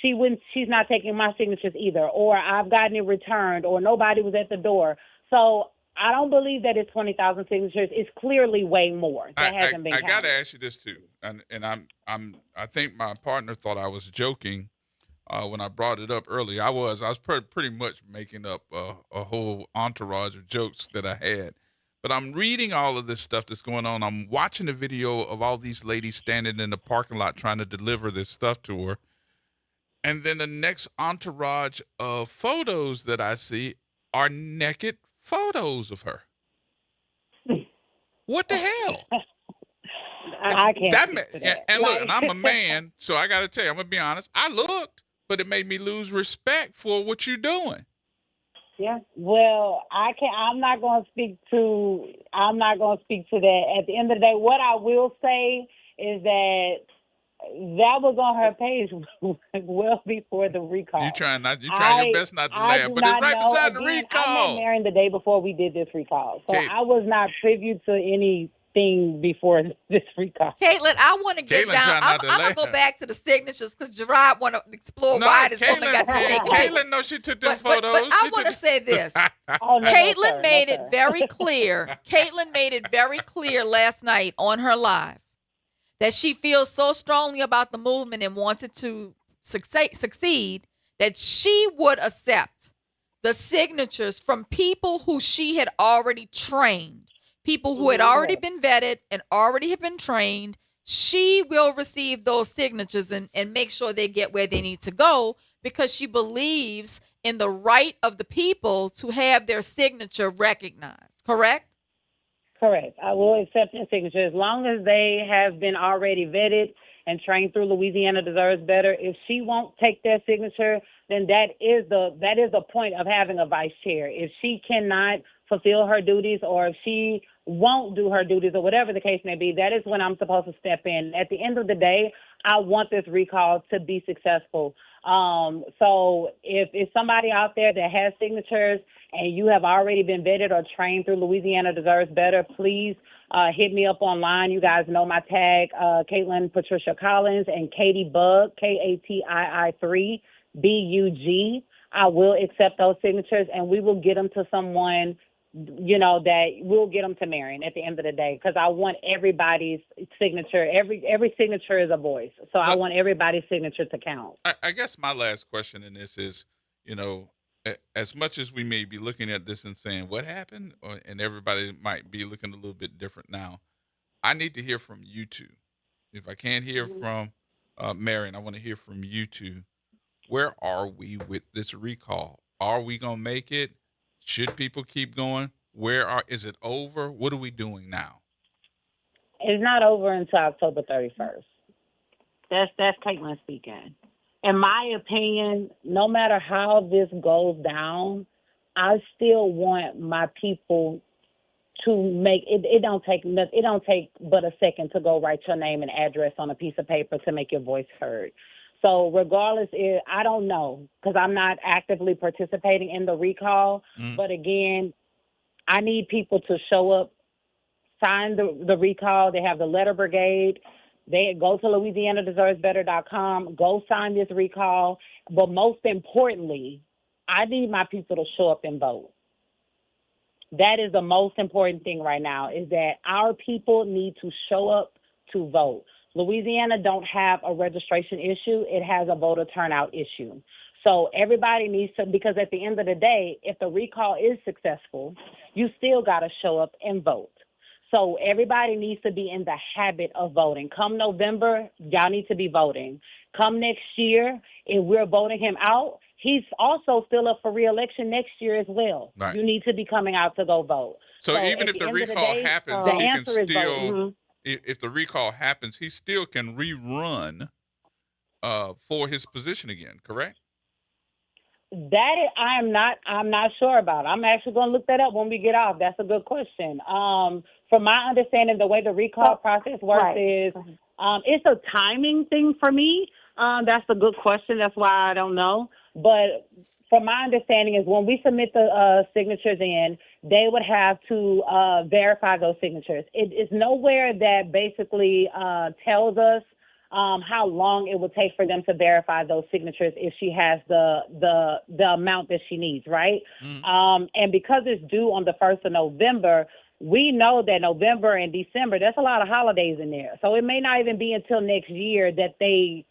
she's not taking my signatures either, or I've gotten it returned, or nobody was at the door. So I don't believe that it's 20,000 signatures. It's clearly way more that hasn't been counted. I got to ask you this too, and I think my partner thought I was joking when I brought it up earlier. I was pretty much making up a whole entourage of jokes that I had, But I'm reading all of this stuff that's going on. I'm watching the video of all these ladies standing in the parking lot trying to deliver this stuff to her. And then the next entourage of photos that I see are naked photos of her. What the hell? I can't speak to that. And look, and I'm a man, so I got to tell you, I'm going to be honest. I looked, but it made me lose respect for what you're doing. Yeah. Well, I'm not going to speak to that. At the end of the day, what I will say is that was on her page well before the recall. You trying your best not to laugh, but it's right beside the recall. I met Marion the day before we did this recall, so I was not privy to anything before this recall. Caitlin, I want to get down. I'm going to go back to the signatures because Gerard want to explore why this woman got taken. Caitlin knows she took them photos. But I want to say this. Caitlin made it very clear. Caitlin made it very clear last night on her live that she feels so strongly about the movement and wanted to succeed that she would accept the signatures from people who she had already trained, people who had already been vetted and already have been trained. She will receive those signatures and make sure they get where they need to go because she believes in the right of the people to have their signature recognized. Correct? Correct. I will accept their signature as long as they have been already vetted and trained through Louisiana Deserves Better. If she won't take their signature, then that is the point of having a vice chair. If she cannot fulfill her duties or if she won't do her duties or whatever the case may be, that is when I'm supposed to step in. At the end of the day, I want this recall to be successful. So if it's somebody out there that has signatures and you have already been vetted or trained through Louisiana Deserves Better, please hit me up online. You guys know my tag, Caitlin Patricia Collins and Katie Bug, KATII3 BUG. I will accept those signatures and we will get them to someone, that we'll get them to Marion at the end of the day because I want everybody's signature. Every signature is a voice. So I want everybody's signature to count. I guess my last question in this is, as much as we may be looking at this and saying what happened, and everybody might be looking a little bit different now, I need to hear from you two. If I can't hear from Marion, I want to hear from you two. Where are we with this recall? Are we going to make it? Should people keep going? Is it over? What are we doing now? It's not over until October 31st. That's Caitlin speaking. In my opinion, no matter how this goes down, I still want my people to make it. It don't take but a second to go write your name and address on a piece of paper to make your voice heard. So regardless, I don't know because I'm not actively participating in the recall. But again, I need people to show up, sign the recall. They have the letter brigade. They go to LouisianaDeservesBetter.com, go sign this recall. But most importantly, I need my people to show up and vote. That is the most important thing right now is that our people need to show up to vote. Louisiana don't have a registration issue. It has a voter turnout issue. So everybody needs to, because at the end of the day, if the recall is successful, you still got to show up and vote. So everybody needs to be in the habit of voting. Come November, y'all need to be voting. Come next year, if we're voting him out, he's also still up for re-election next year as well. Right. You need to be coming out to go vote. So even if the recall happens, he can still, if the recall happens, he still can rerun for his position again, correct? I'm not sure about. I'm actually going to look that up when we get off. That's a good question. From my understanding, the way the recall process works is it's a timing thing for me. That's a good question. That's why I don't know. But from my understanding is when we submit the signatures in, they would have to verify those signatures. It is nowhere that basically tells us how long it will take for them to verify those signatures if she has the amount that she needs, right? And because it's due on the 1st of November, we know that November and December, there's a lot of holidays in there. So it may not even be until next year that they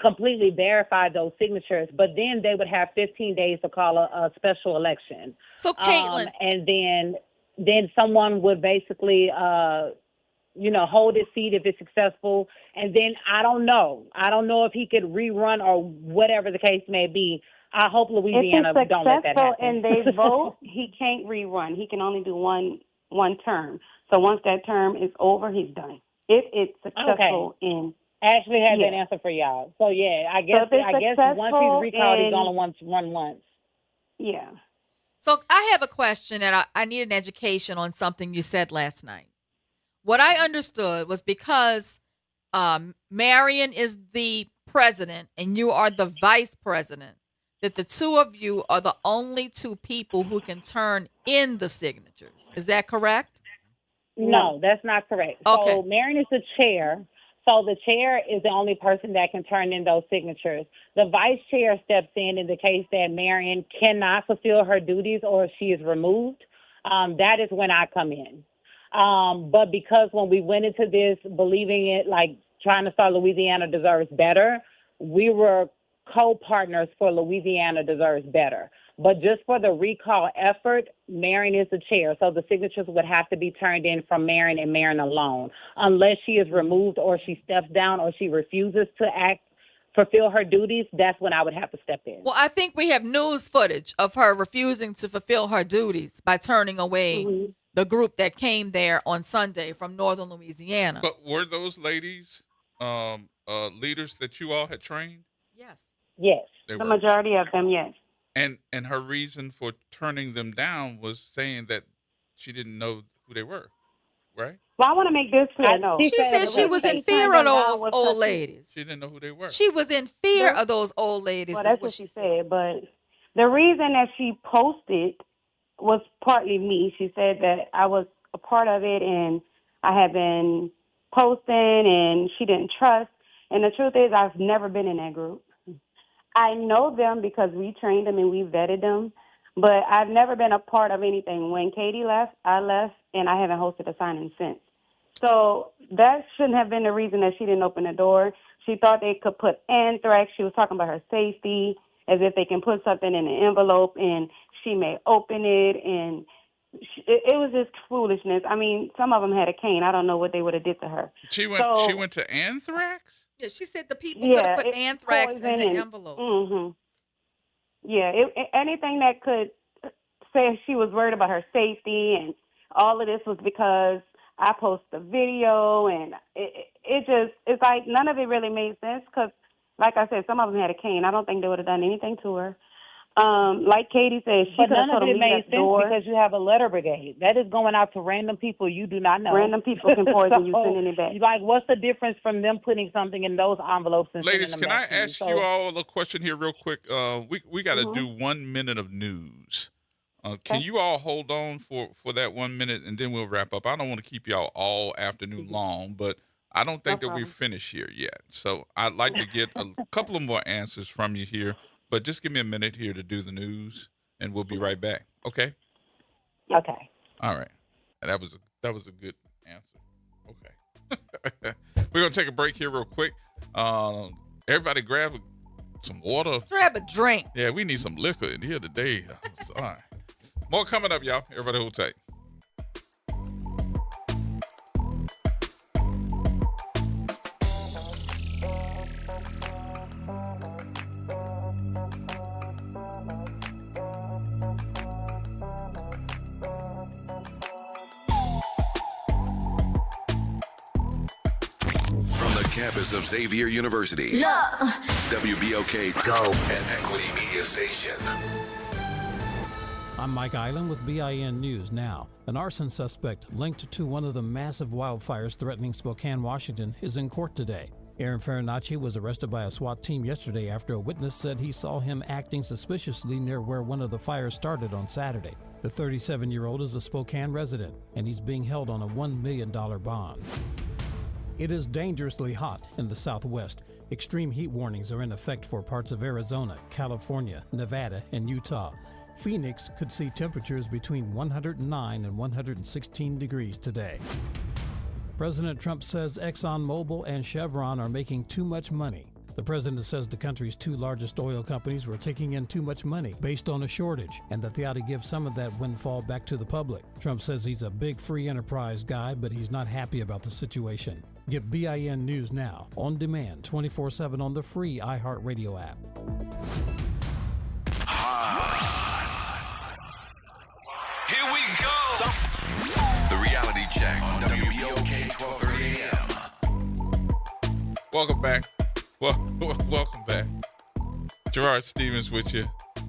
completely verify those signatures, but then they would have 15 days to call a special election. So, Caitlin. And then then someone would basically, hold his seat if it's successful. And then I don't know. I don't know if he could rerun or whatever the case may be. I hope Louisiana don't let that happen. And they vote, he can't rerun. He can only do one term. So once that term is over, he's done. If it's successful in Ashley has that answer for y'all. So yeah, I guess once he's recalled, he's only want to run once. Yeah. So I have a question, and I need an education on something you said last night. What I understood was because Marion is the president and you are the vice president, that the two of you are the only two people who can turn in the signatures. Is that correct? No, that's not correct. Okay. So Marion is the chair. So the chair is the only person that can turn in those signatures. The vice chair steps in the case that Marion cannot fulfill her duties or she is removed. That is when I come in. But because when we went into this believing it, like trying to start Louisiana Deserves Better, we were co-partners for Louisiana Deserves Better. But just for the recall effort, Marion is the chair. So the signatures would have to be turned in from Marion and Marion alone. Unless she is removed or she steps down or she refuses to fulfill her duties, that's when I would have to step in. Well, I think we have news footage of her refusing to fulfill her duties by turning away the group that came there on Sunday from northern Louisiana. But were those ladies leaders that you all had trained? Yes. Yes. They The were. majority of them, yes. And her reason for turning them down was saying that she didn't know who they were, right? Well, I want to make this clear. No. She said she was in fear of those old ladies. She didn't know who they were. She was in fear of those old ladies. Well, that's what she said. But the reason that she posted was partly me. She said that I was a part of it and I had been posting and she didn't trust. And the truth is I've never been in that group. I know them because we trained them and we vetted them, but I've never been a part of anything. When Katie left, I left, and I haven't hosted a signing since. So that shouldn't have been the reason that she didn't open the door. She thought they could put anthrax. She was talking about her safety, as if they can put something in an envelope and she may open it, and it was just foolishness. I mean, some of them had a cane. I don't know what they would have did to her. She went to anthrax? Yeah, she said the people could have put anthrax in the envelope. Yeah, anything that could say she was worried about her safety, and all of this was because I posted a video, and it's like none of it really made sense because, like I said, some of them had a cane. I don't think they would have done anything to her. Like Katie said, she could have told them to leave at the door. Because you have a letter brigade. That is going out to random people you do not know. Random people can poison you, sending it back. Like, what's the difference from them putting something in those envelopes and Ladies, sending them back? can I ask you all a question here real quick? We got to do 1 minute of news. Can you all hold on for that 1 minute, and then we'll wrap up? I don't want to keep y'all all afternoon long, but I don't think that we're finished here yet. So I'd like to get a couple of more answers from you here. But just give me a minute here to do the news, and we'll be right back. Okay? Okay. All right. That was a good answer. Okay. We're gonna take a break here real quick. Everybody grab some water. Grab a drink. Yeah, we need some liquor in here today. Sorry. More coming up, y'all. Everybody hold tight. Campus of Xavier University. WBOK Go and Equity Media Station. I'm Mike Island with BIN News Now. An arson suspect linked to one of the massive wildfires threatening Spokane, Washington, is in court today. Aaron Farinacci was arrested by a SWAT team yesterday after a witness said he saw him acting suspiciously near where one of the fires started on Saturday. The 37-year-old is a Spokane resident, and he's being held on a $1 million bond. It is dangerously hot in the Southwest. Extreme heat warnings are in effect for parts of Arizona, California, Nevada, and Utah. Phoenix could see temperatures between 109 and 116 degrees today. President Trump says ExxonMobil and Chevron are making too much money. The president says the country's two largest oil companies were taking in too much money based on a shortage and that they ought to give some of that windfall back to the public. Trump says he's a big free enterprise guy, but he's not happy about the situation. Get BIN News now, on demand, 24/7 on the free iHeartRadio app. Here we go. The reality check on WBOK 1230 AM. Welcome back. Welcome back. Gerard Stevens with you.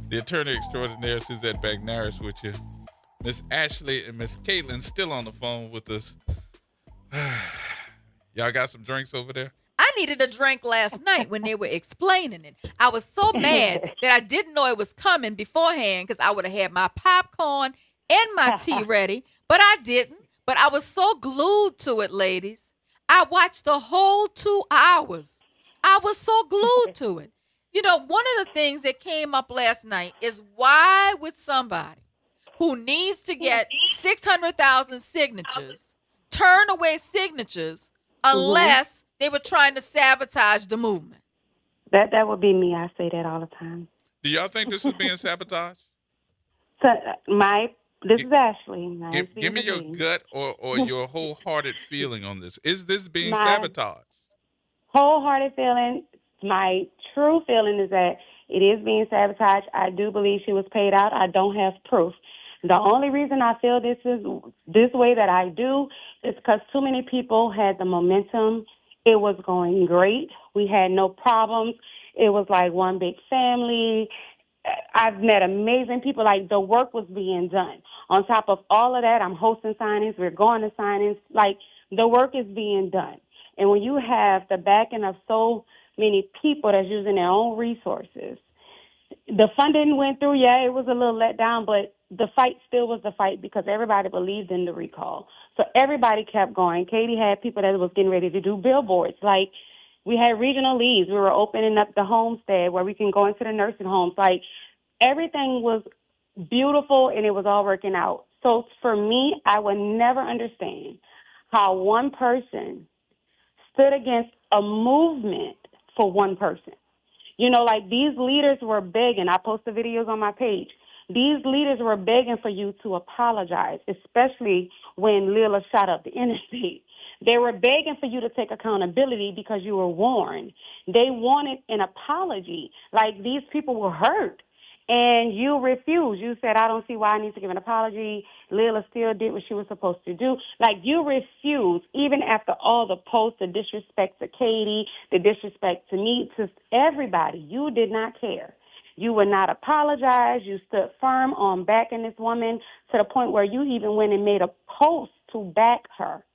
The attorney extraordinaire, Suzette Bagnaris with you. Miss Ashley and Miss Caitlin still on the phone with us. Y'all got some drinks over there? I needed a drink last night when they were explaining it. I was so mad that I didn't know it was coming beforehand because I would have had my popcorn and my tea ready, but I didn't. But I was so glued to it, ladies. I watched the whole 2 hours. I was so glued to it. You know, one of the things that came up last night is why would somebody who needs to get 600,000 signatures turn away signatures unless they were trying to sabotage the movement? That would be me. I say that all the time. Do y'all think this is being sabotaged? So this is Ashley. Give me your gut or your wholehearted feeling on this. Is this being sabotaged? Wholehearted feeling, my true feeling is that it is being sabotaged. I do believe she was paid out. I don't have proof. The only reason I feel this is this way that I do is because too many people had the momentum. It was going great. We had no problems. It was like one big family. I've met amazing people. Like, the work was being done. On top of all of that, I'm hosting signings. We're going to signings. Like, the work is being done. And when you have the backing of so many people that's using their own resources, the funding went through. Yeah, it was a little let down, but the fight still was the fight because everybody believed in the recall. So everybody kept going. Katie had people that was getting ready to do billboards. Like, we had regional leads. We were opening up the homestead where we can go into the nursing homes. Like, everything was beautiful and it was all working out. So for me, I would never understand how one person stood against a movement for one person. You know, like, these leaders were begging. I post the videos on my page. These leaders were begging for you to apologize, especially when Lila shot up the interstate. They were begging for you to take accountability because you were warned. They wanted an apology. Like, these people were hurt. And you refused. You said, I don't see why I need to give an apology. Lila still did what she was supposed to do. Like, you refused, even after all the posts, the disrespect to Katie, the disrespect to me, to everybody. You did not care. You would not apologize. You stood firm on backing this woman to the point where you even went and made a post to back her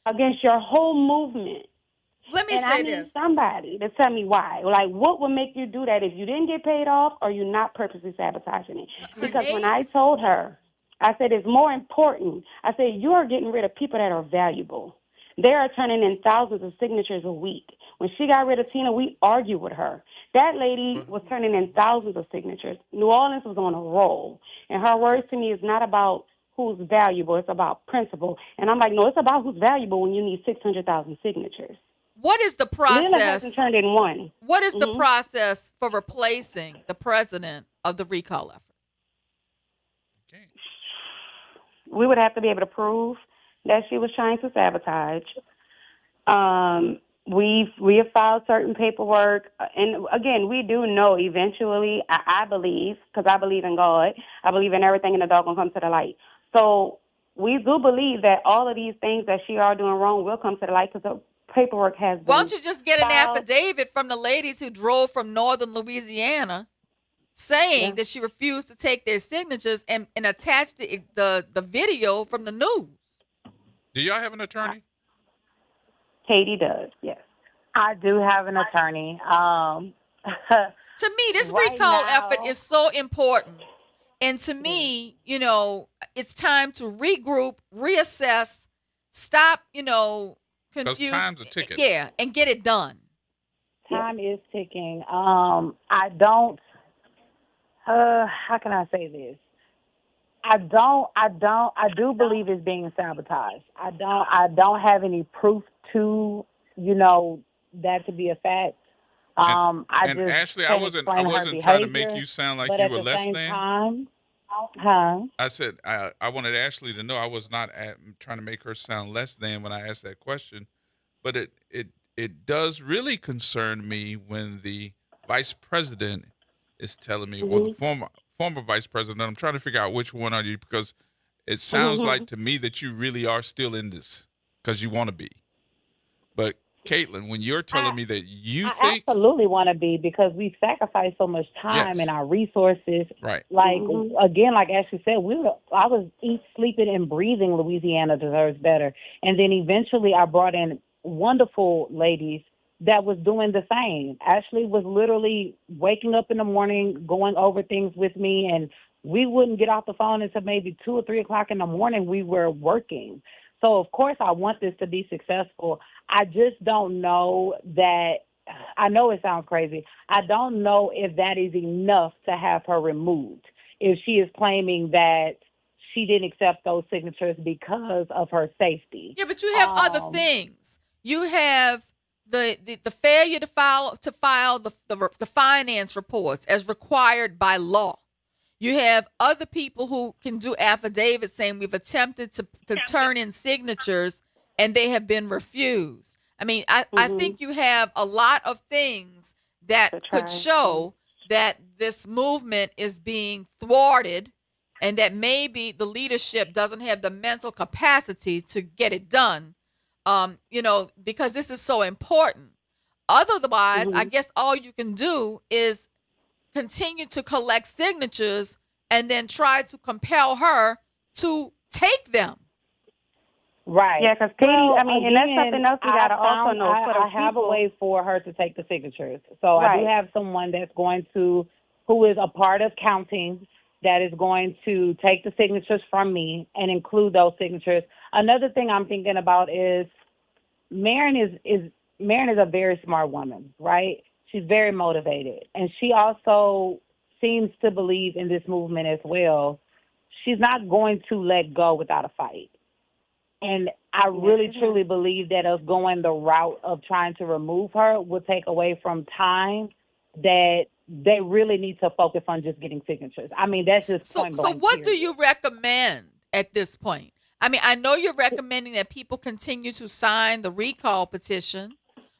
against your whole movement. Let me and say I need this. somebody to tell me why. Like, what would make you do that if you didn't get paid off or you're not purposely sabotaging it? Because when I told her, I said, it's more important. I said, you are getting rid of people that are valuable. They are turning in thousands of signatures a week. When she got rid of Tina, we argued with her. That lady was turning in thousands of signatures. New Orleans was on a roll. And her words to me is not about who's valuable. It's about principle. And I'm like, no, it's about who's valuable when you need 600,000 signatures. What is the process? Lila hasn't turned in one. What is the process for replacing the president of the recall effort? We would have to be able to prove that she was trying to sabotage. We have filed certain paperwork. And, again, we do know eventually, I believe, because I believe in God, I believe in everything in the dog will come to the light. So we do believe that all of these things that she are doing wrong will come to the light because the paperwork has been Won't you just get an filed. affidavit from the ladies who drove from northern Louisiana saying that she refused to take their signatures and attach the video from the news? Do y'all have an attorney? Katie does, yes. I do have an attorney. To me, this recall effort is so important. And to me, you know, it's time to regroup, reassess, stop, you know, confused. Because time's a ticking. Yeah, and get it done. Time is ticking. I don't, how can I say this? I do believe it's being sabotaged. I don't have any proof to, you know, that to be a fact. I And just Ashley, I can't wasn't explain her trying to make behavior, you sound like but you at were the less same than. time, huh? I said I wanted Ashley to know I was not trying to make her sound less than when I asked that question, but it does really concern me when the vice president is telling me, or the former vice president. I'm trying to figure out which one are you, because it sounds like to me that you really are still in this because you want to be. But Caitlin, when you're telling me that you I think, absolutely want to be, because we sacrifice so much time and yes, our resources. right, Like again, like Ashley said, I was sleeping and breathing. Louisiana deserves better, and then eventually I brought in wonderful ladies that was doing the same. Ashley was literally waking up in the morning, going over things with me, and we wouldn't get off the phone until maybe 2 or 3 o'clock in the morning. We were working. So, of course, I want this to be successful. I just don't know that. I know it sounds crazy. I don't know if that is enough to have her removed, if she is claiming that she didn't accept those signatures because of her safety. Yeah, but you have other things. You have the failure to file the finance reports as required by law. You have other people who can do affidavits saying we've attempted to turn in signatures and they have been refused. I mean, I think you have a lot of things that could show that this movement is being thwarted and that maybe the leadership doesn't have the mental capacity to get it done, because this is so important. Otherwise, I guess all you can do is continue to collect signatures and then try to compel her to take them. Right. Yeah, because Katie, and that's something else we got to also know. I have a way for her to take the signatures. So I do have someone that's who is a part of counting, that is going to take the signatures from me and include those signatures. Another thing I'm thinking about is Marion is a very smart woman, right? She's very motivated, and she also seems to believe in this movement as well. She's not going to let go without a fight. And I really, truly believe that us going the route of trying to remove her will take away from time that they really need to focus on just getting signatures. I mean, that's just point blank. So what do you recommend at this point? I mean, I know you're recommending that people continue to sign the recall petition,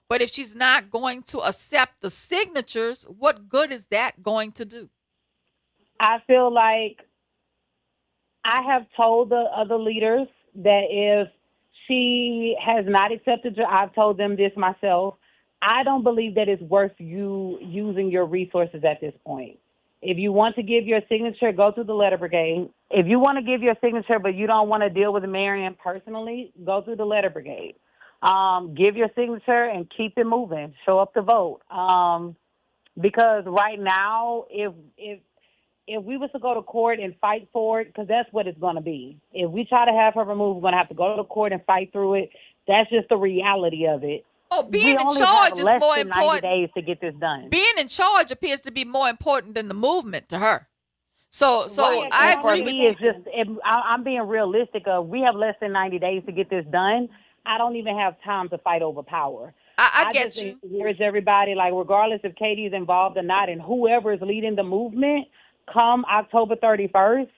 but if she's not going to accept the signatures, what good is that going to do? I feel like I have told the other leaders that if she has not accepted, I've told them this myself, I don't believe that it's worth you using your resources at this point. If you want to give your signature, go to the letter brigade. If you want to give your signature but you don't want to deal with Marion personally, go through the letter brigade. Give your signature and keep it moving. Show up to vote. Because right now, if we was to go to court and fight for it, because that's what it's going to be. If we try to have her removed, we're going to have to go to court and fight through it. That's just the reality of it. Oh, being in charge is more important. 90 days to get this done. Being in charge appears to be more important than the movement to her. So I agree with you. I'm being realistic. We have less than 90 days to get this done. I don't even have time to fight over power. I get just you. encourage everybody, like, regardless if Katie's involved or not, and whoever is leading the movement, come October 31st,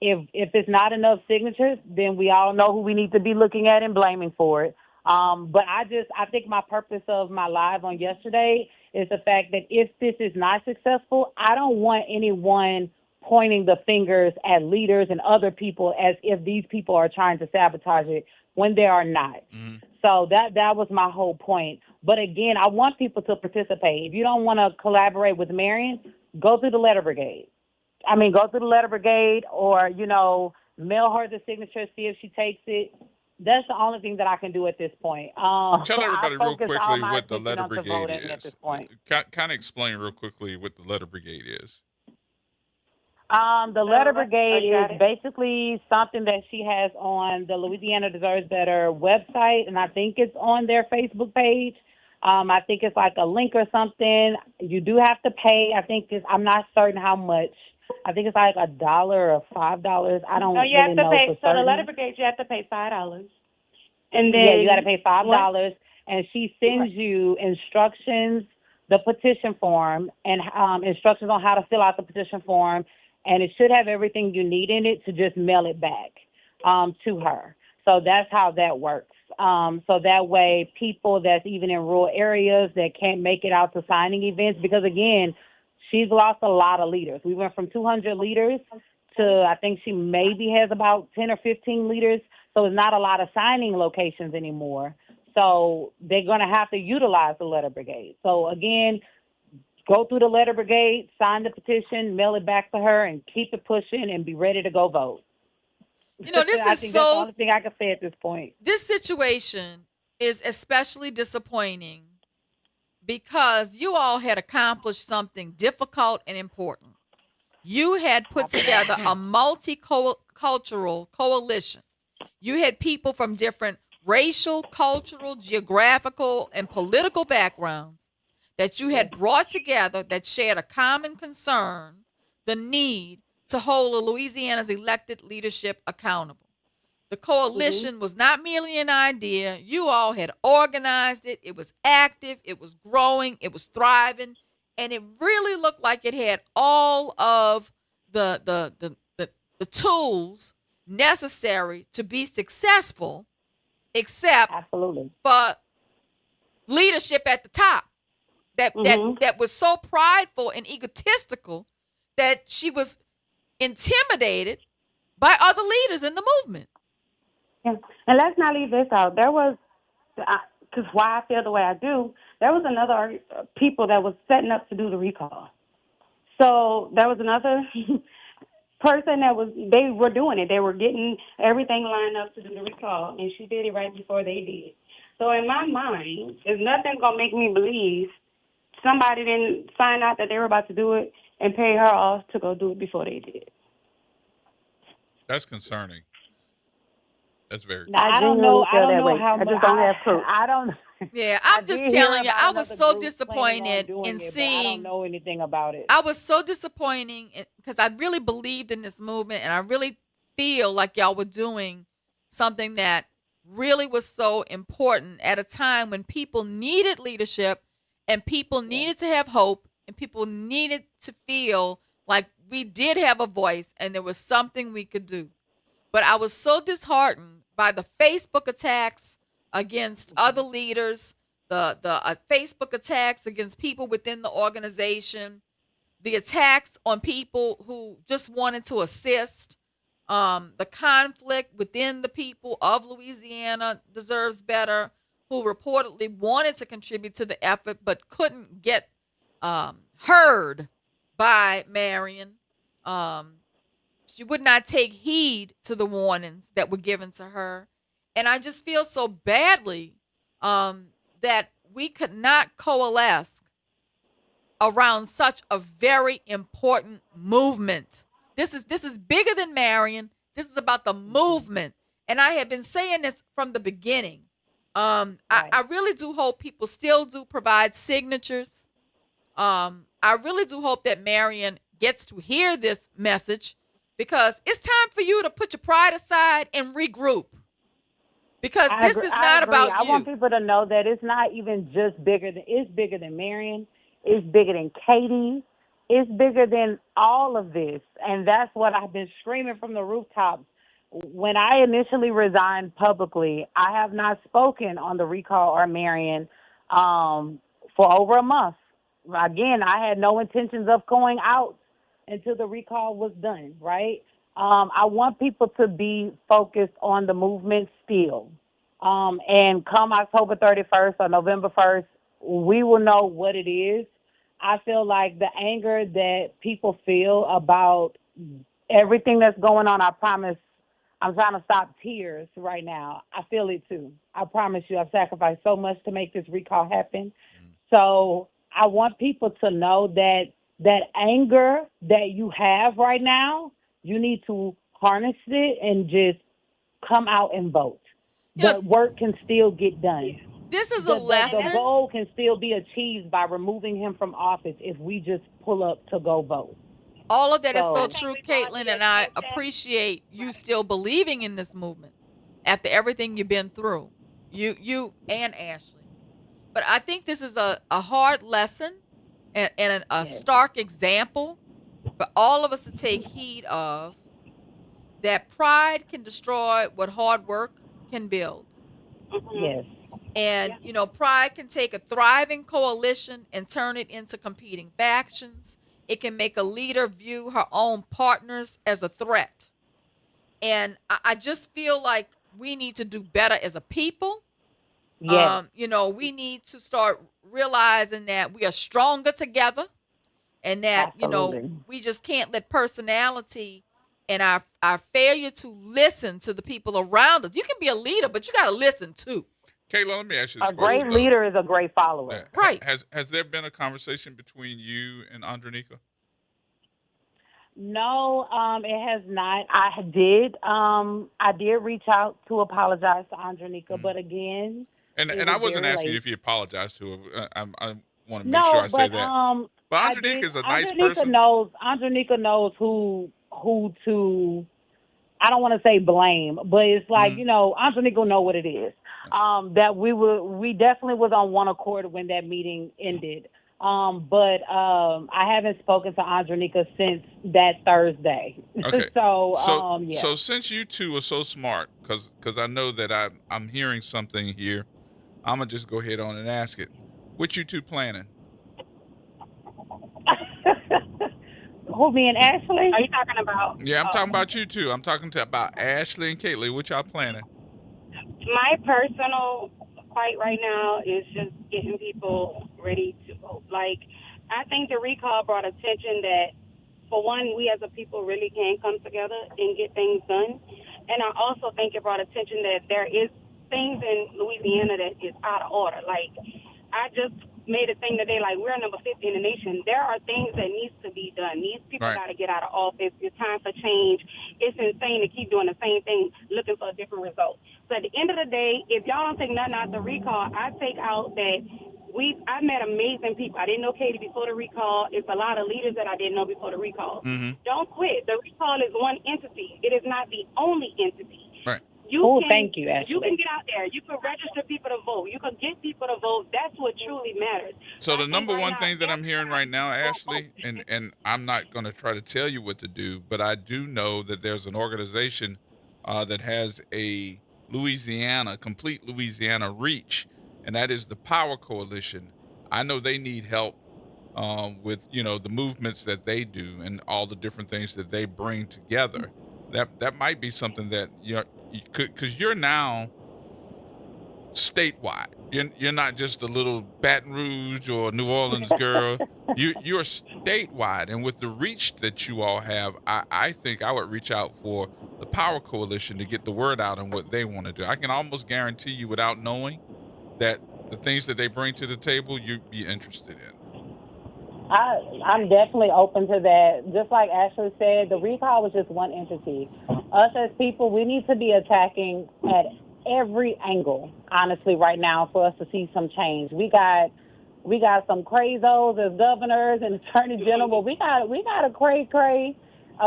if it's not enough signatures, then we all know who we need to be looking at and blaming for it. But I think my purpose of my live on yesterday is the fact that if this is not successful, I don't want anyone pointing the fingers at leaders and other people as if these people are trying to sabotage it when they are not. Mm-hmm. So that was my whole point. But again, I want people to participate. If you don't want to collaborate with Marion, go through the letter brigade. Go through the letter brigade, or, mail her the signature, see if she takes it. That's the only thing that I can do at this point. Tell everybody real quickly what the letter brigade is. At this point. Kind of explain real quickly what the letter brigade is. The letter brigade is basically something that she has on the Louisiana Deserves Better website, and I think it's on their Facebook page. I think it's like a link or something. You do have to pay. I'm not certain how much. I think it's like $1 or $5. I don't really know. You have to pay. For so certain. The letter brigade, you have to pay $5, and then you got to pay $5. And she sends you instructions. the petition form and instructions on how to fill out the petition form, and it should have everything you need in it to just mail it back to her. So that's how that works. So that way people that's even in rural areas that can't make it out to signing events, because again, she's lost a lot of leaders. We went from 200 leaders to I think she maybe has about 10 or 15 leaders. So it's not a lot of signing locations anymore. So they're going to have to utilize the letter brigade. So again, go through the letter brigade, sign the petition, mail it back to her, and keep it pushing and be ready to go vote. You know, this I is think so. that's the only thing I can say at this point. This situation is especially disappointing because you all had accomplished something difficult and important. You had put together a multicultural coalition. You had people from different racial, cultural, geographical, and political backgrounds that you had brought together that shared a common concern, the need to hold Louisiana's elected leadership accountable. The coalition was not merely an idea. You all had organized it. It was active. It was growing. It was thriving. And it really looked like it had all of the tools necessary to be successful, except for leadership at the top that was so prideful and egotistical that she was intimidated by other leaders in the movement. Yeah. And let's not leave this out. There was, because why I feel the way I do, there was another people that was setting up to do the recall. So there was another person they were doing it. They were getting everything lined up to do the recall, and she did it right before they did. So in my mind, there's nothing going to make me believe somebody didn't find out that they were about to do it and pay her off to go do it before they did. That's concerning. That's very. I don't know how I just don't have proof. I don't. Yeah, I'm just telling you, I was so disappointed in seeing. I don't know anything about it. I was so disappointing because I really believed in this movement, and I really feel like y'all were doing something that really was so important at a time when people needed leadership, and people needed to have hope, and people needed to feel like we did have a voice, and there was something we could do. But I was so disheartened by the Facebook attacks against other leaders, the Facebook attacks against people within the organization, the attacks on people who just wanted to assist. The conflict within the people of Louisiana deserves better, who reportedly wanted to contribute to the effort but couldn't get heard by Marion. She would not take heed to the warnings that were given to her. And I just feel so badly that we could not coalesce around such a very important movement. This is bigger than Marion. This is about the movement. And I have been saying this from the beginning. I really do hope people still do provide signatures. I really do hope that Marion gets to hear this message, because it's time for you to put your pride aside and regroup. Because this is not about you. I want people to know that it's not even just it's bigger than Marion. It's bigger than Katie. It's bigger than all of this. And that's what I've been screaming from the rooftops. When I initially resigned publicly, I have not spoken on the recall or Marion for over a month. Again, I had no intentions of going out until the recall was done, right? I want people to be focused on the movement still. And come October 31st or November 1st, we will know what it is. I feel like the anger that people feel about everything that's going on, I promise, I'm trying to stop tears right now. I feel it too. I promise you, I've sacrificed so much to make this recall happen. So I want people to know that that anger that you have right now, you need to harness it and just come out and vote. The work can still get done. This is a lesson. The goal can still be achieved by removing him from office if we just pull up to go vote. All of that is so true, Caitlin, and I appreciate you still believing in this movement after everything you've been through, you and Ashley. But I think this is a hard lesson and a stark example for all of us to take heed of, that pride can destroy what hard work can build. Yes. And, pride can take a thriving coalition and turn it into competing factions. It can make a leader view her own partners as a threat. And I just feel like we need to do better as a people. Yes. We need to start realizing that we are stronger together, and that, Absolutely. we just can't let personality and our failure to listen to the people around us. You can be a leader, but you got to listen too. Kayla, let me ask you this A question. great leader is a great follower. Yeah. Right. Has there been a conversation between you and Andronika? No, it has not. I did reach out to apologize to Andronika, but again, And I wasn't asking you if you apologized to her. I want to make sure I say that. But Andronika is a nice person. Andronika knows who to. I don't want to say blame, but it's like Andronika will know what it is. That we definitely was on one accord when that meeting ended. But I haven't spoken to Andronika since that Thursday. Okay. Yeah. So since you two are so smart, because I know that I'm hearing something here, I'm gonna just go ahead on and ask it. What you two planning? Who, me and Ashley? Are you talking about? Yeah, I'm talking about you two. I'm talking about Ashley and Caitlin. What y'all planning? My personal fight right now is just getting people ready to vote. Like, I think the recall brought attention that, for one, we as a people really can come together and get things done. And I also think it brought attention that there is things in Louisiana that is out of order. Like, I just made a thing today, like, we're number 50 in the nation. There are things that needs to be done. These people got to get out of office. It's time for change. It's insane to keep doing the same thing, looking for a different result. So at the end of the day, if y'all don't take nothing out the recall, I take out that I met amazing people. I didn't know Katie before the recall. It's a lot of leaders that I didn't know before the recall. Mm-hmm. Don't quit. The recall is one entity. It is not the only entity. Right. Thank you, Ashley. You can get out there. You can register people to vote. You can get people to vote. That's what truly matters. So the number one thing that I'm hearing right now, Ashley, and I'm not going to try to tell you what to do, but I do know that there's an organization that has a complete Louisiana reach, and that is the Power Coalition. I know they need help with the movements that they do and all the different things that they bring together. That might be something that you could, because you're now statewide. You're not just a little Baton Rouge or New Orleans girl. You're statewide, and with the reach that you all have, I think I would reach out for the Power Coalition to get the word out on what they want to do. I can almost guarantee you, without knowing, that the things that they bring to the table, you'd be interested in. I'm definitely open to that. Just like Ashley said, the recall was just one entity. Us as people, we need to be attacking at every angle, honestly, right now for us to see some change. We got some crazos as governors and attorney general. We got a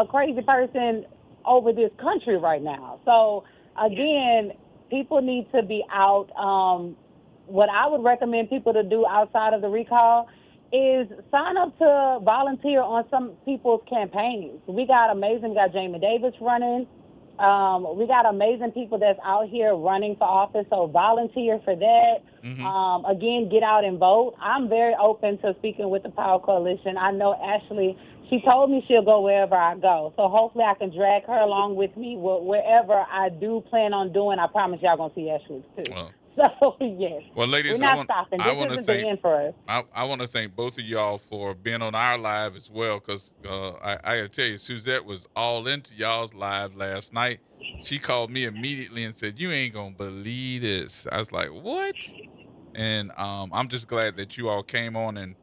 crazy person over this country right now. So again, people need to be out. What I would recommend people to do outside of the recall is sign up to volunteer on some people's campaigns. We got Jamie Davis running. We got amazing people that's out here running for office, so volunteer for that. Mm-hmm. Again, get out and vote. I'm very open to speaking with the Power Coalition. I know Ashley, she told me she'll go wherever I go, so hopefully I can drag her along with me wherever I do plan on doing. I promise y'all going to see Ashley too. Well. So, yes. Well, ladies, we're not stopping. This isn't the end for us. I want to thank both of y'all for being on our live as well, because I got to tell you, Suzette was all into y'all's live last night. She called me immediately and said, "You ain't going to believe this." I was like, "What?" And I'm just glad that you all came on and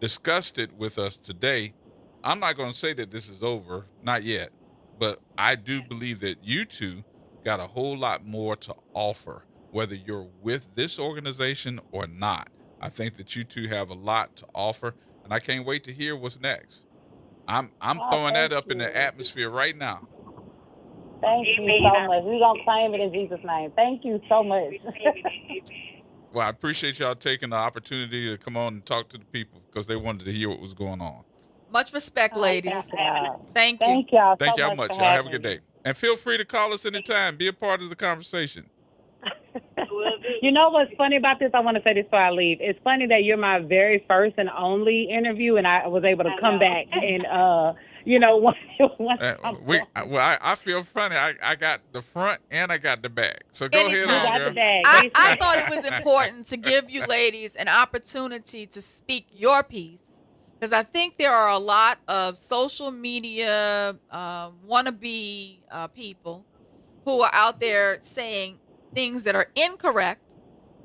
discussed it with us today. I'm not going to say that this is over, not yet, but I do believe that you two got a whole lot more to offer, whether you're with this organization or not. I think that you two have a lot to offer, and I can't wait to hear what's next. I'm throwing that up in the atmosphere right now. Thank you so much. We're going to claim it in Jesus' name. Thank you so much. Well, I appreciate y'all taking the opportunity to come on and talk to the people because they wanted to hear what was going on. Much respect, ladies. Thank you. Thank y'all Thank so y'all much much. for Y'all have a having good me. day. And feel free to call us anytime. Be a part of the conversation. You know what's funny about this? I want to say this before I leave. It's funny that you're my very first and only interview, and I was able to come back and, once I feel funny. I got the front and I got the back. So go ahead Anytime. on, girl. I thought it was important to give you ladies an opportunity to speak your piece, because I think there are a lot of social media wannabe people who are out there saying things that are incorrect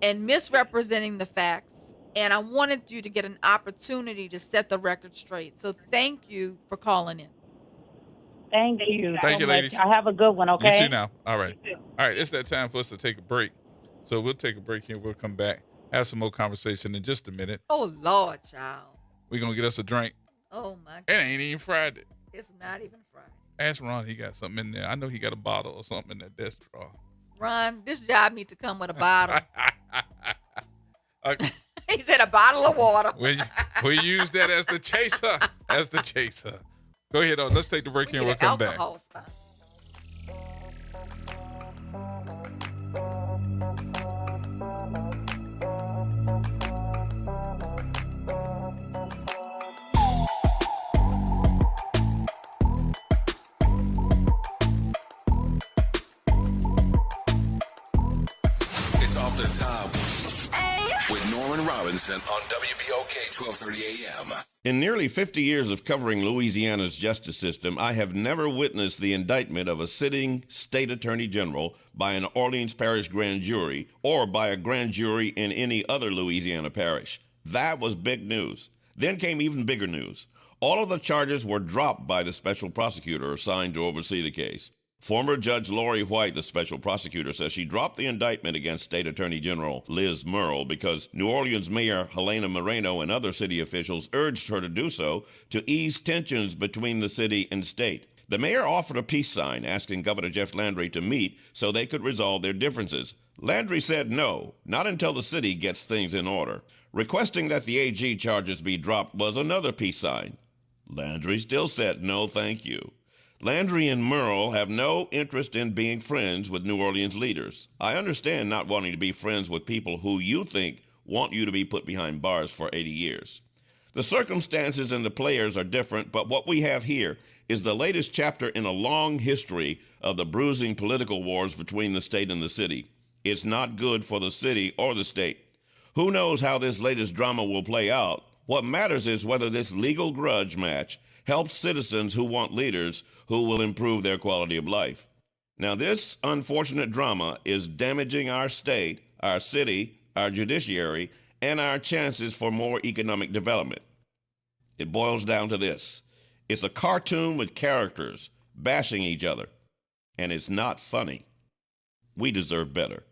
and misrepresenting the facts. And I wanted you to get an opportunity to set the record straight. So thank you for calling in. Thank you. Thank you, so ladies. much. I have a good one, okay? You too now. All right. All right. It's that time for us to take a break. So we'll take a break here. We'll come back, have some more conversation in just a minute. Oh, Lord, child. We're going to get us a drink. Oh, my God. It ain't even Friday. It's not even Friday. Ask Ron. He got something in there. I know he got a bottle or something in that desk drawer. Ron, this job needs to come with a bottle. Okay. He said a bottle of water. We use that as the chaser. As the chaser. Go ahead on. Let's take the break here and we'll come back. Spot. It's off the top with Norman Robinson on WBOK 1230 AM. In nearly 50 years of covering Louisiana's justice system, I have never witnessed the indictment of a sitting state attorney general by an Orleans Parish grand jury or by a grand jury in any other Louisiana parish. That was big news. Then came even bigger news. All of the charges were dropped by the special prosecutor assigned to oversee the case. Former Judge Lori White, the special prosecutor, says she dropped the indictment against State Attorney General Liz Murrill because New Orleans Mayor Helena Moreno and other city officials urged her to do so to ease tensions between the city and state. The mayor offered a peace sign asking Governor Jeff Landry to meet so they could resolve their differences. Landry said no, not until the city gets things in order. Requesting that the AG charges be dropped was another peace sign. Landry still said no, thank you. Landry and Murrill have no interest in being friends with New Orleans leaders. I understand not wanting to be friends with people who you think want you to be put behind bars for 80 years. The circumstances and the players are different, but what we have here is the latest chapter in a long history of the bruising political wars between the state and the city. It's not good for the city or the state. Who knows how this latest drama will play out? What matters is whether this legal grudge match helps citizens who want leaders who will improve their quality of life. Now, this unfortunate drama is damaging our state, our city, our judiciary, and our chances for more economic development. It boils down to this. It's a cartoon with characters bashing each other, and it's not funny. We deserve better.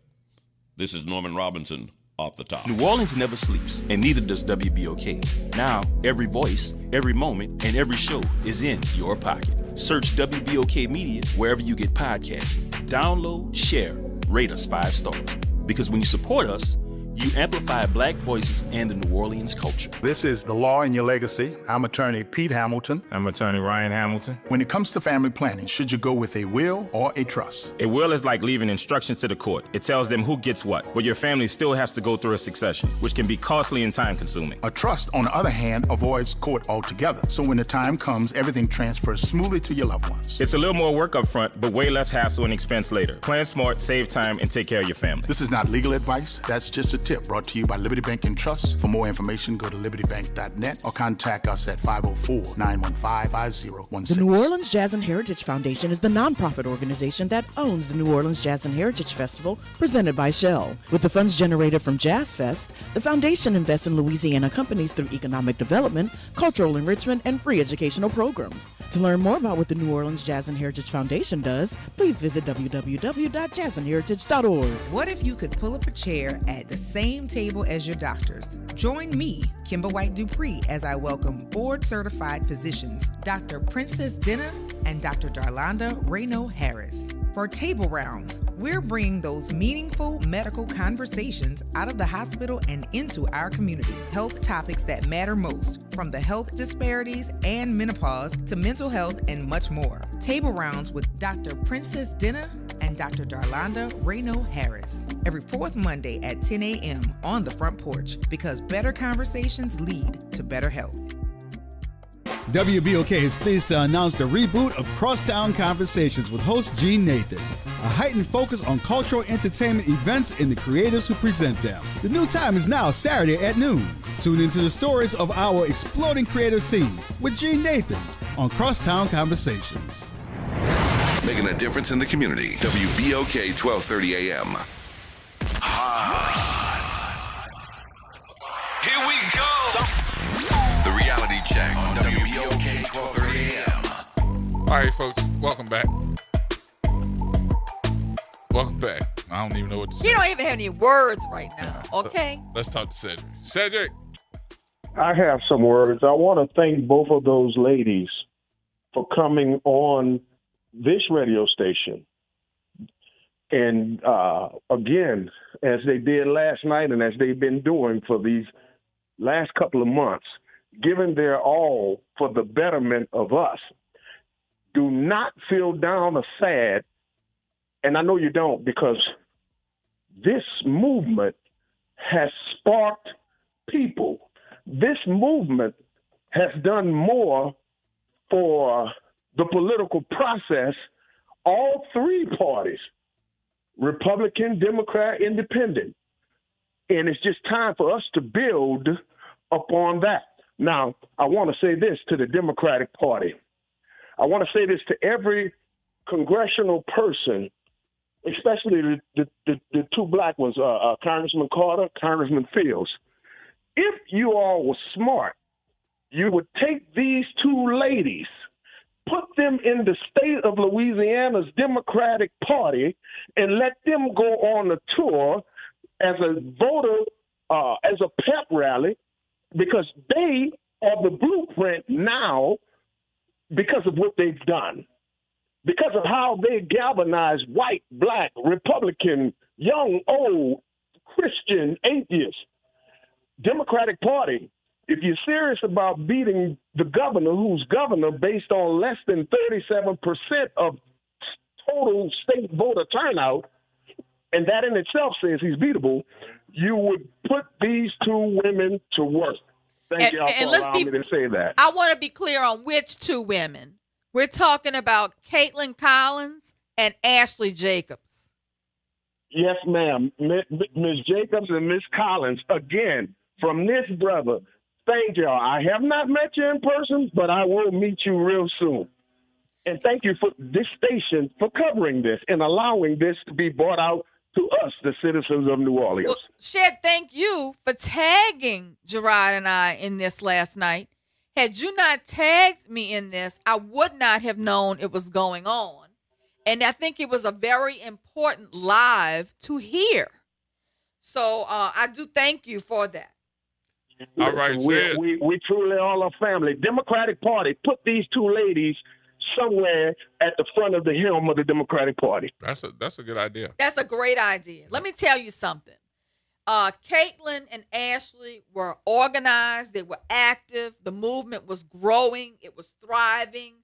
This is Norman Robinson, Off the Top. New Orleans never sleeps, and neither does WBOK. Now, every voice, every moment, and every show is in your pocket. Search WBOK Media wherever you get podcasts. Download, share, rate us 5 stars. Because when you support us, you amplify Black voices and the New Orleans culture. This is The Law in Your Legacy. I'm attorney Pete Hamilton. I'm attorney Ryan Hamilton. When it comes to family planning, should you go with a will or a trust? A will is like leaving instructions to the court. It tells them who gets what, but your family still has to go through a succession, which can be costly and time-consuming. A trust, on the other hand, avoids court altogether. So when the time comes, everything transfers smoothly to your loved ones. It's a little more work up front, but way less hassle and expense later. Plan smart, save time, and take care of your family. This is not legal advice. That's just a tip brought to you by Liberty Bank and Trust. For more information, go to libertybank.net or contact us at 504-915-5016. The New Orleans Jazz and Heritage Foundation is the nonprofit organization that owns the New Orleans Jazz and Heritage Festival presented by Shell. With the funds generated from Jazz Fest, the foundation invests in Louisiana companies through economic development, cultural enrichment, and free educational programs. To learn more about what the New Orleans Jazz and Heritage Foundation does, please visit www.jazzandheritage.org. What if you could pull up a chair at the same table as your doctors? Join me, Kimber White Dupree, as I welcome board-certified physicians, Dr. Princess Dinner and Dr. Darlanda Reno Harris. For Table Rounds, we're bringing those meaningful medical conversations out of the hospital and into our community. Health topics that matter most, from the health disparities and menopause to mental health and much more. Table Rounds with Dr. Princess Dinner and Dr. Darlonda Rayno Harris. Every fourth Monday at 10 a.m. on the front porch, because better conversations lead to better health. WBOK is pleased to announce the reboot of Crosstown Conversations with host Gene Nathan. A heightened focus on cultural entertainment events and the creators who present them. The new time is now Saturday at noon. Tune into the stories of our exploding creative scene with Gene Nathan on Crosstown Conversations. Making a difference in the community. WBOK 1230 AM. Here we go. The reality check on WBOK 1230 AM. All right, folks, welcome back. Welcome back. I don't even know what to say. You don't even have any words right now, okay? Let's talk to Cedric. Cedric. I have some words. I want to thank both of those ladies for coming on this radio station. And again, as they did last night and as they've been doing for these last couple of months, giving their all for the betterment of us. Do not feel down or sad, and I know you don't, because this movement has sparked people. This movement has done more for the political process, all three parties, Republican, Democrat, Independent. And it's just time for us to build upon that. Now, I want to say this to the Democratic Party. I want to say this to every congressional person, especially the two black ones, Congressman Carter, Congressman Fields. If you all were smart, you would take these two ladies, put them in the state of Louisiana's Democratic Party, and let them go on a tour as a voter, as a pep rally, because they are the blueprint now because of what they've done, because of how they galvanize white, black, Republican, young, old, Christian, atheist. Democratic Party, if you're serious about beating the governor, who's governor based on less than 37% of total state voter turnout, and that in itself says he's beatable, you would put these two women to work. Thank y'all for allowing me to say that. I want to be clear on which two women. We're talking about Caitlin Collins and Ashley Jacobs. Yes, ma'am. Ms. Jacobs and Ms. Collins, again, from this brother, thank y'all. I have not met you in person, but I will meet you real soon. And thank you for this station for covering this and allowing this to be brought out to us, the citizens of New Orleans. Well, Shed, thank you for tagging Gerard and I in this last night. Had you not tagged me in this, I would not have known it was going on. And I think it was a very important live to hear. So I do thank you for that. All right, we truly all are family. Democratic Party, put these two ladies somewhere at the front of the helm of the Democratic Party. That's a good idea. That's a great idea. Let me tell you something. Caitlin and Ashley were organized. They were active. The movement was growing. It was thriving.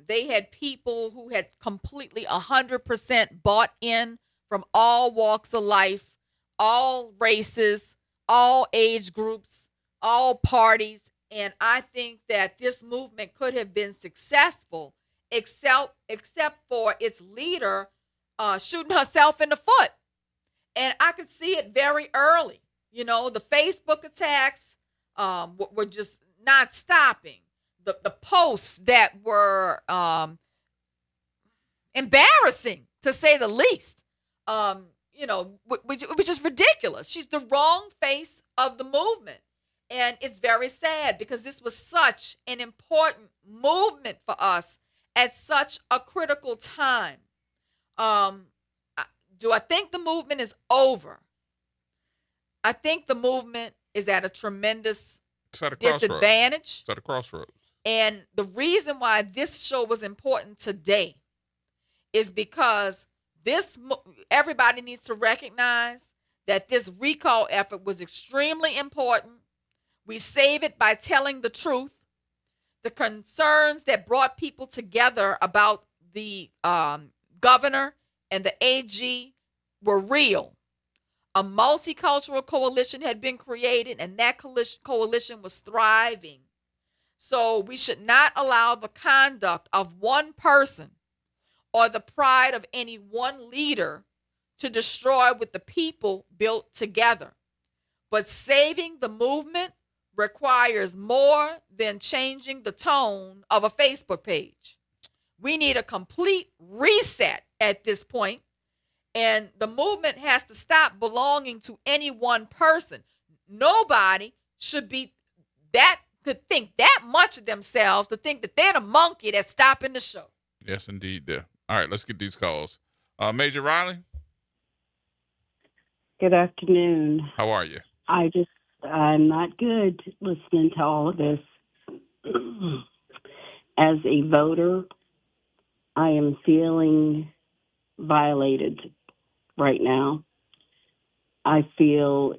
They had people who had completely 100% bought in from all walks of life, all races, all age groups, all parties. And I think that this movement could have been successful except for its leader shooting herself in the foot. And I could see it very early. You know, the Facebook attacks were just not stopping. The posts that were embarrassing, to say the least, which was just ridiculous. She's the wrong face of the movement. And it's very sad because this was such an important movement for us at such a critical time. Do I think the movement is over? I think the movement is at a tremendous disadvantage. It's at a crossroads. And the reason why this show was important today is because everybody needs to recognize that this recall effort was extremely important. We save it by telling the truth. The concerns that brought people together about the governor and the AG were real. A multicultural coalition had been created, and that coalition was thriving. So we should not allow the conduct of one person or the pride of any one leader to destroy what the people built together. But saving the movement requires more than changing the tone of a Facebook page. We need a complete reset at this point, and the movement has to stop belonging to any one person. Nobody should be to think that much of themselves, to think that they're the monkey that's stopping the show. Yes, indeed. There. All right, let's get these calls. Major Riley. Good afternoon. How are you? I'm not good listening to all of this. As a voter, I am feeling violated right now. I feel,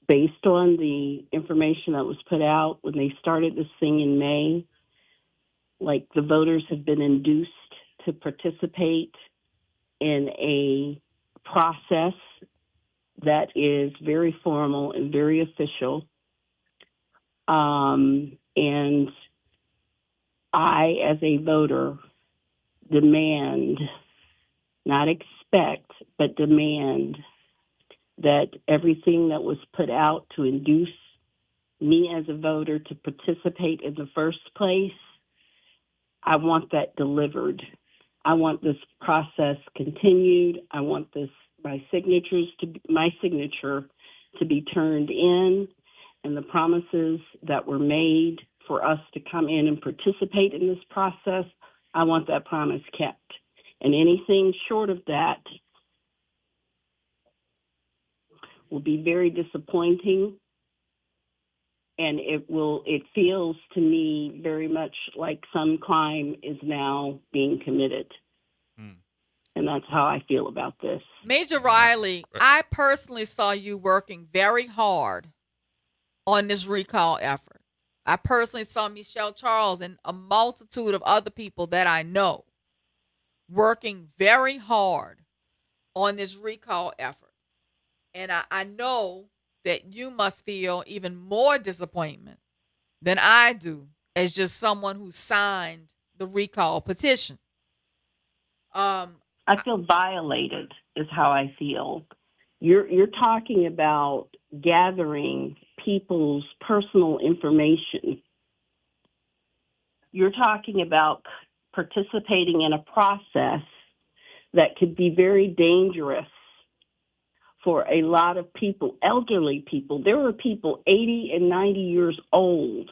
based on the information that was put out when they started this thing in May, like the voters have been induced to participate in a process that is very formal and very official. And I, as a voter, demand, not expect, but demand that everything that was put out to induce me as a voter to participate in the first place, I want that delivered. I want this process continued. I want my signature to be turned in, and the promises that were made for us to come in and participate in this process, I want that promise kept. And anything short of that will be very disappointing, and it feels to me very much like some crime is now being committed. And that's how I feel about this. Major Riley, I personally saw you working very hard on this recall effort. I personally saw Michelle Charles and a multitude of other people that I know working very hard on this recall effort. And I know that you must feel even more disappointment than I do as just someone who signed the recall petition. I feel violated is how I feel. You're talking about gathering people's personal information. You're talking about participating in a process that could be very dangerous for a lot of people, elderly people. There were people 80 and 90 years old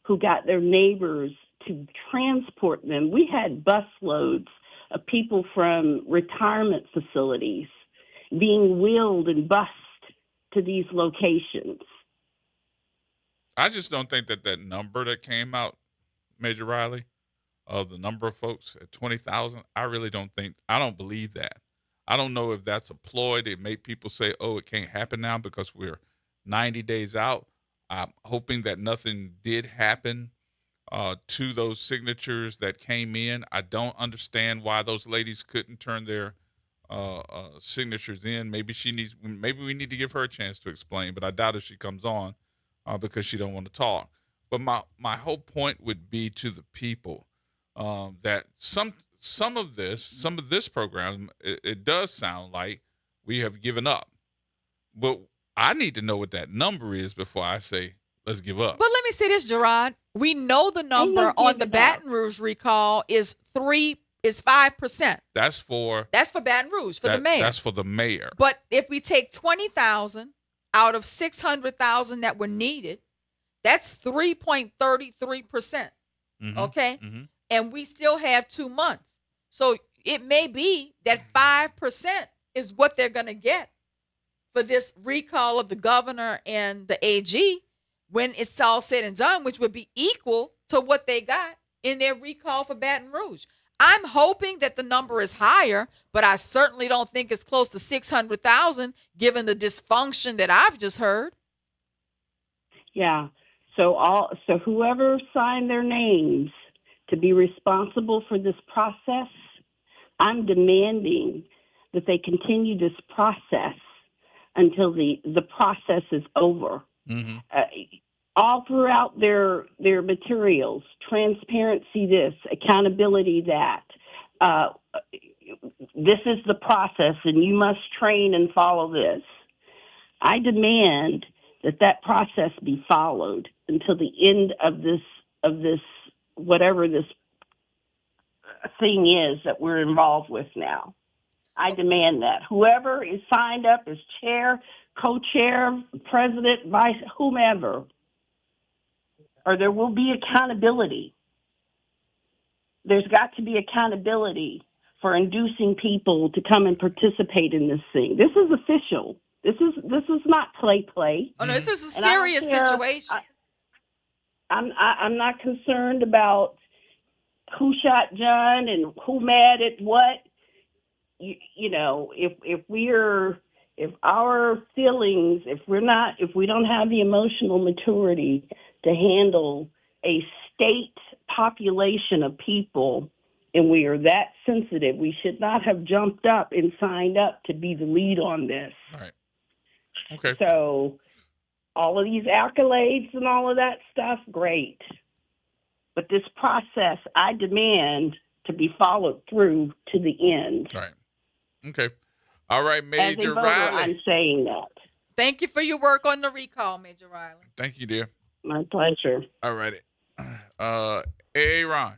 who got their neighbors to transport them. We had bus loads of people from retirement facilities being wheeled and bused to these locations. I just don't think that number that came out, Major Riley, of the number of folks at 20,000, I don't believe that. I don't know if that's a ploy to make people say, oh, it can't happen now because we're 90 days out. I'm hoping that nothing did happen to those signatures that came in. I don't understand why those ladies couldn't turn their signatures in. Maybe we need to give her a chance to explain, but I doubt if she comes on because she don't want to talk. But my whole point would be to the people that some of this program, it does sound like we have given up. But I need to know what that number is before I say, let's give up. But let me say this, Gerod. We know the number on the Baton Rouge recall is 5%. That's for Baton Rouge, for the mayor. That's for the mayor. But if we take 20,000 out of 600,000 that were needed, that's 3.33%. Okay? Mm-hmm. And we still have 2 months. So it may be that 5% is what they're going to get for this recall of the governor and the AG when it's all said and done, which would be equal to what they got in their recall for Baton Rouge. I'm hoping that the number is higher, but I certainly don't think it's close to 600,000 given the dysfunction that I've just heard. Yeah. So whoever signed their names to be responsible for this process, I'm demanding that they continue this process until the process is over. Mm-hmm. All throughout their materials, transparency this, accountability that. This is the process, and you must train and follow this. I demand that process be followed until the end of this whatever this thing is that we're involved with now. I demand that whoever is signed up as chair, co-chair, president, vice, whomever, or there will be accountability. There's got to be accountability for inducing people to come and participate in this thing. This is official. This is not play. Oh no, this is a serious situation. I'm not concerned about who shot John and who mad at what. You know, if our feelings, if we don't have the emotional maturity to handle a state population of people, and we are that sensitive, we should not have jumped up and signed up to be the lead on this. All right. Okay. So all of these accolades and all of that stuff, great. But this process, I demand to be followed through to the end. All right. Okay. All right, Major As a voter, Riley. I'm saying that. Thank you for your work on the recall, Major Riley. Thank you, dear. My pleasure. All righty. Aaron.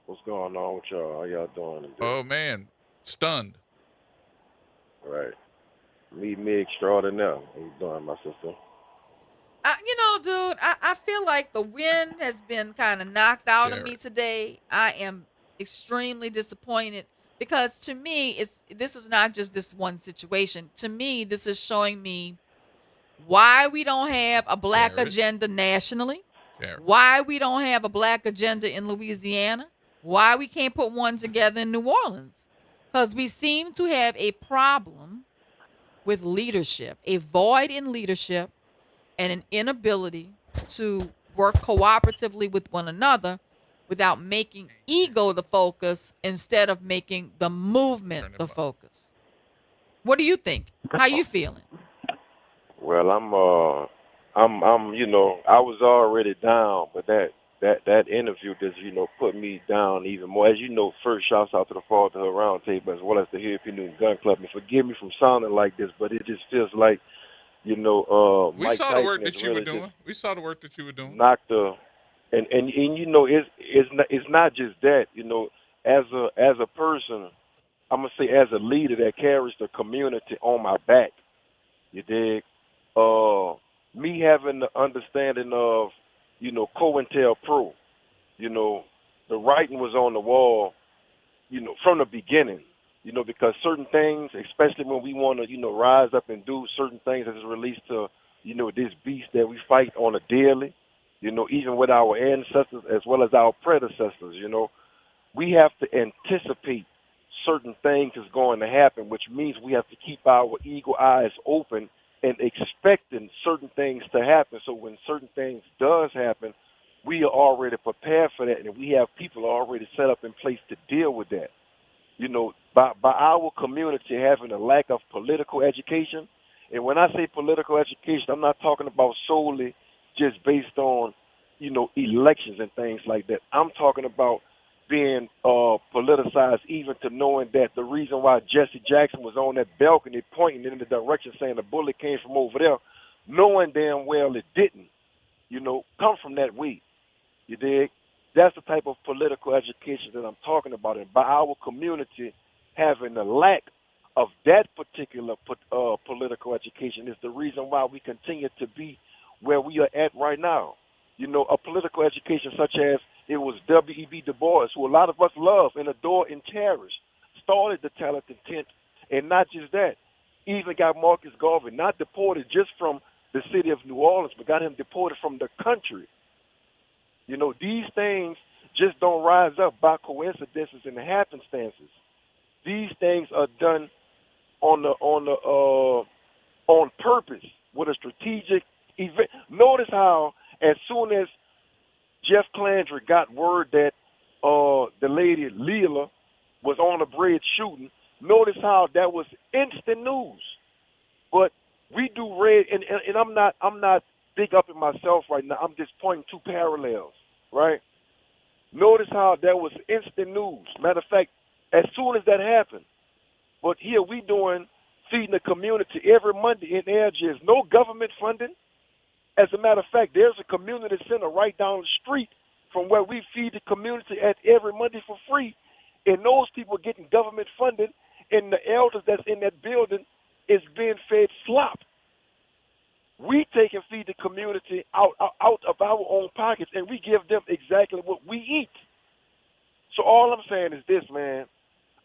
What's going on with y'all? How y'all doing today? Oh, man. Stunned. All right. Me extraordinaire. How you doing, my sister? Dude, I feel like the wind has been kind of knocked out of me today. I am extremely disappointed because to me, this is not just this one situation. To me, this is showing me why we don't have a black agenda nationally, why we don't have a black agenda in Louisiana, why we can't put one together in New Orleans. Because we seem to have a problem with leadership, a void in leadership, and an inability to work cooperatively with one another without making ego the focus instead of making the movement the focus. What do you think? How you feeling? Well, I'm I was already down, but that interview just, put me down even more. As you know, first shouts out to the Father of the Round Table as well as the Hill Newton Gun Club. And forgive me from sounding like this, but it just feels like, we Mike saw Tyson the work that is you were really doing. We saw the work that you were doing. knocked the, and it's not just that, as a person, I'm gonna say as a leader that carries the community on my back. You dig? Me having the understanding of, COINTELPRO, the writing was on the wall, from the beginning, because certain things, especially when we want to, rise up and do certain things as it relates to, this beast that we fight on a daily, even with our ancestors as well as our predecessors, we have to anticipate certain things is going to happen, which means we have to keep our eagle eyes open and expecting certain things to happen. So when certain things does happen, we are already prepared for that, and we have people already set up in place to deal with that. By our community having a lack of political education, and when I say political education, I'm not talking about solely just based on, elections and things like that. I'm talking about being politicized even to knowing that the reason why Jesse Jackson was on that balcony pointing in the direction saying the bullet came from over there, knowing damn well it didn't, come from that way. You dig? That's the type of political education that I'm talking about. And by our community having a lack of that particular political education is the reason why we continue to be where we are at right now. A political education such as it was W.E.B. Du Bois, who a lot of us love and adore and cherish, started the talented tent. And not just that, even got Marcus Garvey not deported just from the city of New Orleans, but got him deported from the country. These things just don't rise up by coincidences and happenstances. These things are done on purpose with a strategic event. Notice how as soon as Jeff Clandry got word that the lady Leela was on the bridge shooting, notice how that was instant news. But we do read, and I'm not big up in myself right now. I'm just pointing two parallels, right? Notice how that was instant news. Matter of fact, as soon as that happened, but here we doing feeding the community every Monday in Algiers. No government funding. As a matter of fact, there's a community center right down the street from where we feed the community at every Monday for free. And those people getting government funding, and the elders that's in that building is being fed slop. We take and feed the community out of our own pockets, and we give them exactly what we eat. So all I'm saying is this, man.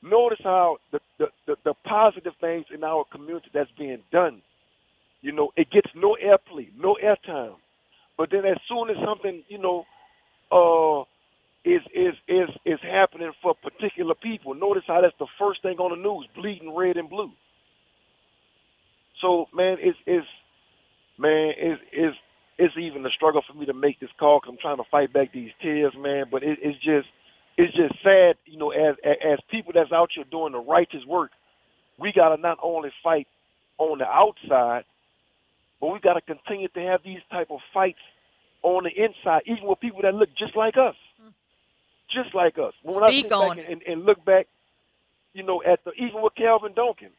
Notice how the positive things in our community that's being done. You know, it gets no airplay, no airtime. But then as soon as something, you know, is happening for particular people, notice how that's the first thing on the news, bleeding red and blue. So, man, it's even a struggle for me to make this call because I'm trying to fight back these tears, man. But it's just sad, you know, as people that's out here doing the righteous work, we got to not only fight on the outside, but we got to continue to have these type of fights on the inside, even with people that look just like us. Just like us. When I sit back and look back, you know, even with Calvin Duncan,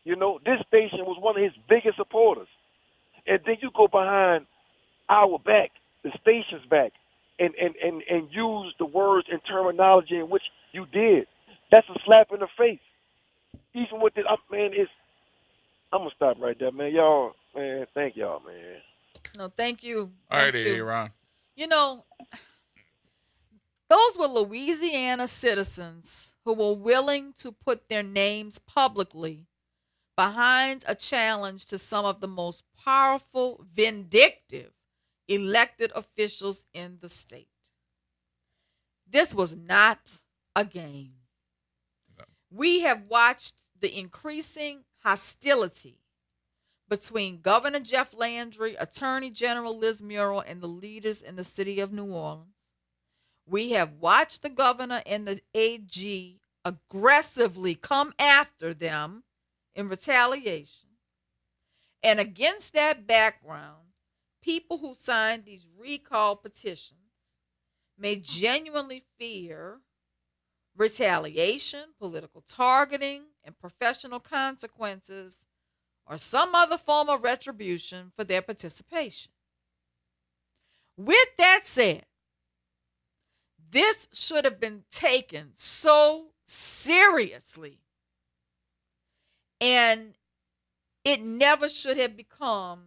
you know, this station was one of his biggest supporters. And then you go behind our back, the station's back, and use the words and terminology in which you did. That's a slap in the face. Even with it, man, I'm going to stop right there, man. Y'all, man, thank y'all, man. No, thank you. All right, Aaron. You know, those were Louisiana citizens who were willing to put their names publicly behind a challenge to some of the most powerful, vindictive elected officials in the state. This was not a game. No. We have watched the increasing hostility between Governor Jeff Landry, Attorney General Liz Muriel, and the leaders in the city of New Orleans. We have watched the governor and the AG aggressively come after them in retaliation. And against that background, people who signed these recall petitions may genuinely fear retaliation, political targeting, and professional consequences, or some other form of retribution for their participation. With that said, this should have been taken so seriously, and it never should have become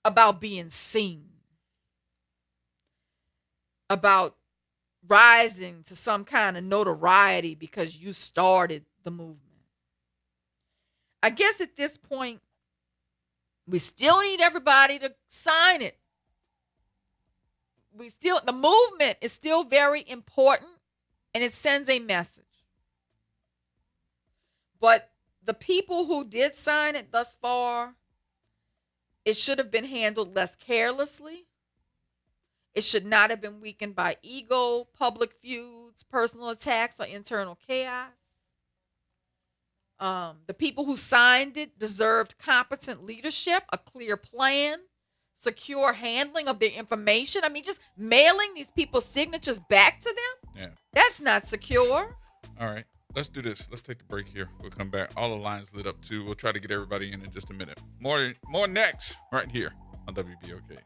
about being seen, about rising to some kind of notoriety because you started the movement. I guess at this point, we still need everybody to sign it. The movement is still very important, and it sends a message. But the people who did sign it thus far, it should have been handled less carelessly. It should not have been weakened by ego, public feuds, personal attacks, or internal chaos. The people who signed it deserved competent leadership, a clear plan, secure handling of their information. I mean, just mailing these people's signatures back to them? Yeah. That's not secure. All right. Let's do this. Let's take the break here. We'll come back. All the lines lit up, too. We'll try to get everybody in just a minute. More next right here on WBOK.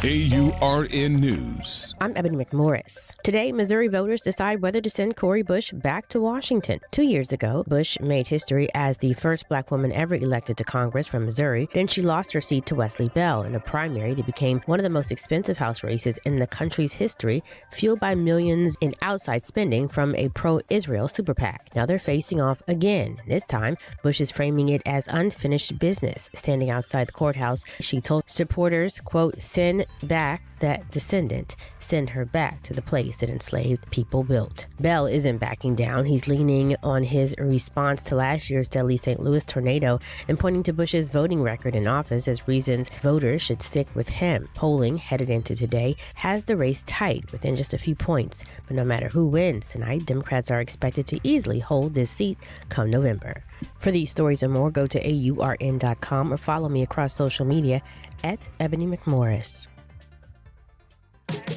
AURN News. I'm Ebony McMorris. Today, Missouri voters decide whether to send Cori Bush back to Washington. 2 years ago, Bush made history as the first black woman ever elected to Congress from Missouri. Then she lost her seat to Wesley Bell in a primary that became one of the most expensive House races in the country's history, fueled by millions in outside spending from a pro-Israel super PAC. Now they're facing off again. This time, Bush is framing it as unfinished business. Standing outside the courthouse, she told supporters, quote, "Send back that descendant, send her back to the place that enslaved people built." Bell isn't backing down. He's leaning on his response to last year's deadly St. Louis tornado and pointing to Bush's voting record in office as reasons voters should stick with him. Polling headed into today has the race tight within just a few points. But no matter who wins tonight, Democrats are expected to easily hold this seat come November. For these stories and more, go to AURN.com or follow me across social media at Ebony McMorris.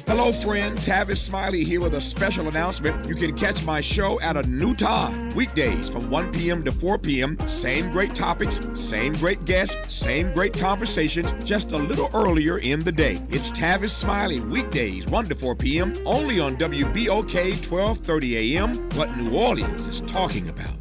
Hello, friend. Tavis Smiley here with a special announcement. You can catch my show at a new time, weekdays from 1 p.m. to 4 p.m. Same great topics, same great guests, same great conversations, just a little earlier in the day. It's Tavis Smiley, weekdays 1 to 4 p.m. only on WBOK 1230 a.m. What New Orleans is talking about.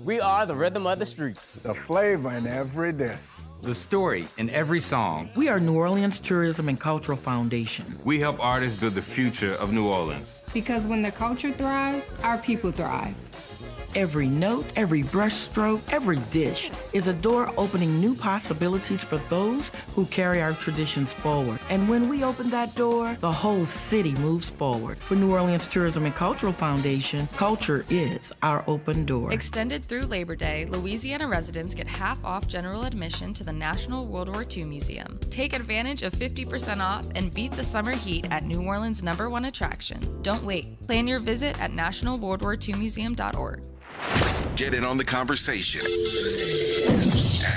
We are the rhythm of the streets. The flavor in every dish. The story in every song. We are New Orleans Tourism and Cultural Foundation. We help artists build the future of New Orleans. Because when the culture thrives, our people thrive. Every note, every brushstroke, every dish is a door opening new possibilities for those who carry our traditions forward. And when we open that door, the whole city moves forward. For New Orleans Tourism and Cultural Foundation, culture is our open door. Extended through Labor Day, Louisiana residents get half off general admission to the National World War II Museum. Take advantage of 50% off and beat the summer heat at New Orleans' #1 attraction. Don't wait. Plan your visit at nationalworldwar2museum.org. Get in on the conversation at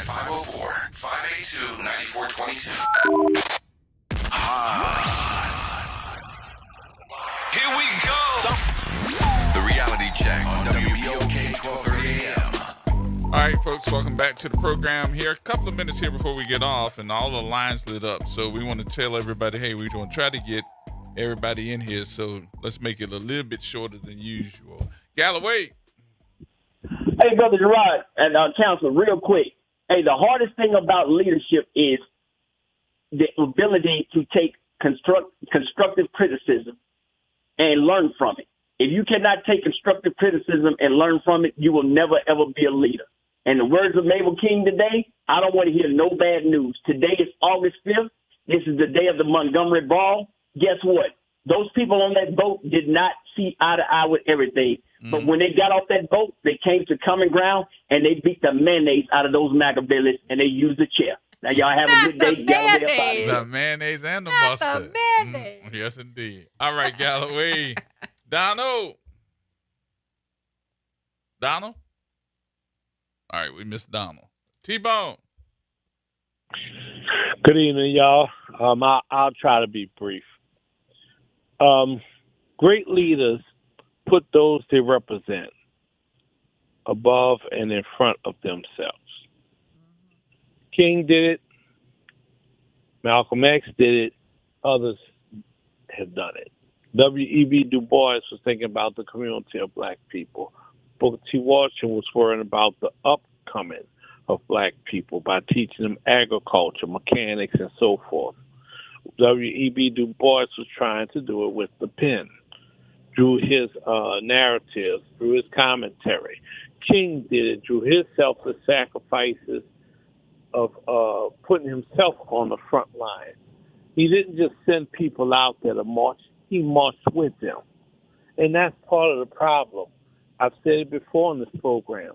504-582-9422. Here we go. The reality check on WBOK 1230 AM. All right, folks, welcome back to the program here. A couple of minutes here before we get off, and all the lines lit up. So we want to tell everybody, hey, we're going to try to get everybody in here, so let's make it a little bit shorter than usual. Galloway. Hey, Brother Gerod and Council, real quick. Hey, the hardest thing about leadership is the ability to take constructive criticism and learn from it. If you cannot take constructive criticism and learn from it, you will never, ever be a leader. In the words of Mabel King today, I don't want to hear no bad news. Today is August 5th. This is the day of the Montgomery Brawl. Guess what? Those people on that boat did not see eye to eye with everything. But when they got off that boat, they came to common ground, and they beat the mayonnaise out of those Machiavellis, and they used the chair. Now, y'all have a good day. Galloway. The mayonnaise and the mustard. Yes, indeed. All right, Galloway. Donald. All right, we missed Donald. T-Bone. Good evening, y'all. I'll try to be brief. Great leaders put those they represent above and in front of themselves. King did it. Malcolm X did it. Others have done it. W.E.B. Du Bois was thinking about the community of black people. Booker T. Washington was worrying about the upcoming of black people by teaching them agriculture, mechanics, and so forth. W.E.B. Du Bois was trying to do it with the pen, through his narratives, through his commentary. King did it through his selfless sacrifices of putting himself on the front line. He didn't just send people out there to march, he marched with them. And that's part of the problem. I've said it before in this program.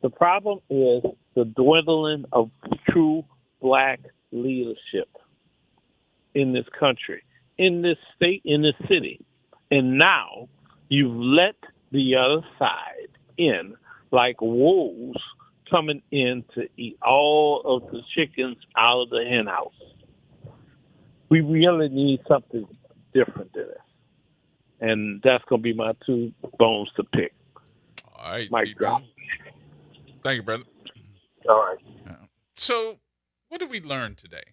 The problem is the dwindling of true black leadership in this country, in this state, in this city. And now you've let the other side in like wolves coming in to eat all of the chickens out of the hen house. We really need something different than this. And that's going to be my two bones to pick. All right. Mic drop. Thank you, brother. All right. So what did we learn today?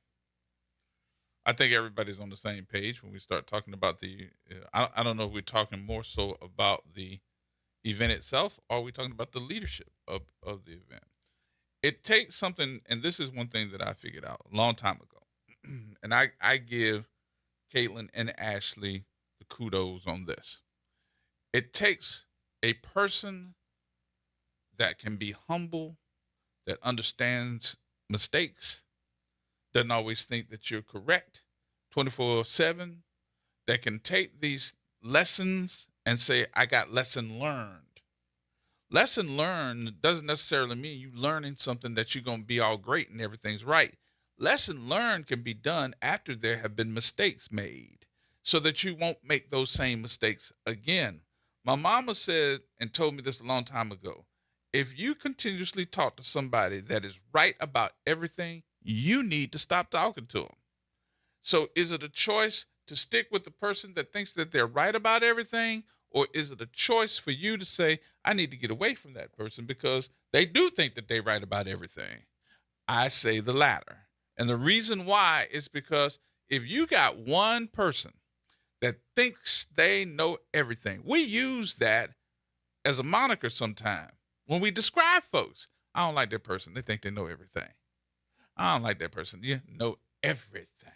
I think everybody's on the same page when we start talking about the. I don't know if we're talking more so about the event itself, or are we talking about the leadership of the event? It takes something, and this is one thing that I figured out a long time ago, and I give Caitlin and Ashley the kudos on this. It takes a person that can be humble, that understands mistakes, doesn't always think that you're correct 24/7, that can take these lessons and say, I got lesson learned. Lesson learned doesn't necessarily mean you learning something that you're going to be all great and everything's right. Lesson learned can be done after there have been mistakes made so that you won't make those same mistakes again. My mama said and told me this a long time ago, if you continuously talk to somebody that is right about everything, you need to stop talking to them. So is it a choice to stick with the person that thinks that they're right about everything? Or is it a choice for you to say, I need to get away from that person because they do think that they're right about everything? I say the latter. And the reason why is because if you got one person that thinks they know everything, we use that as a moniker sometimes. When we describe folks, I don't like that person. They think they know everything. I don't like that person. You know everything.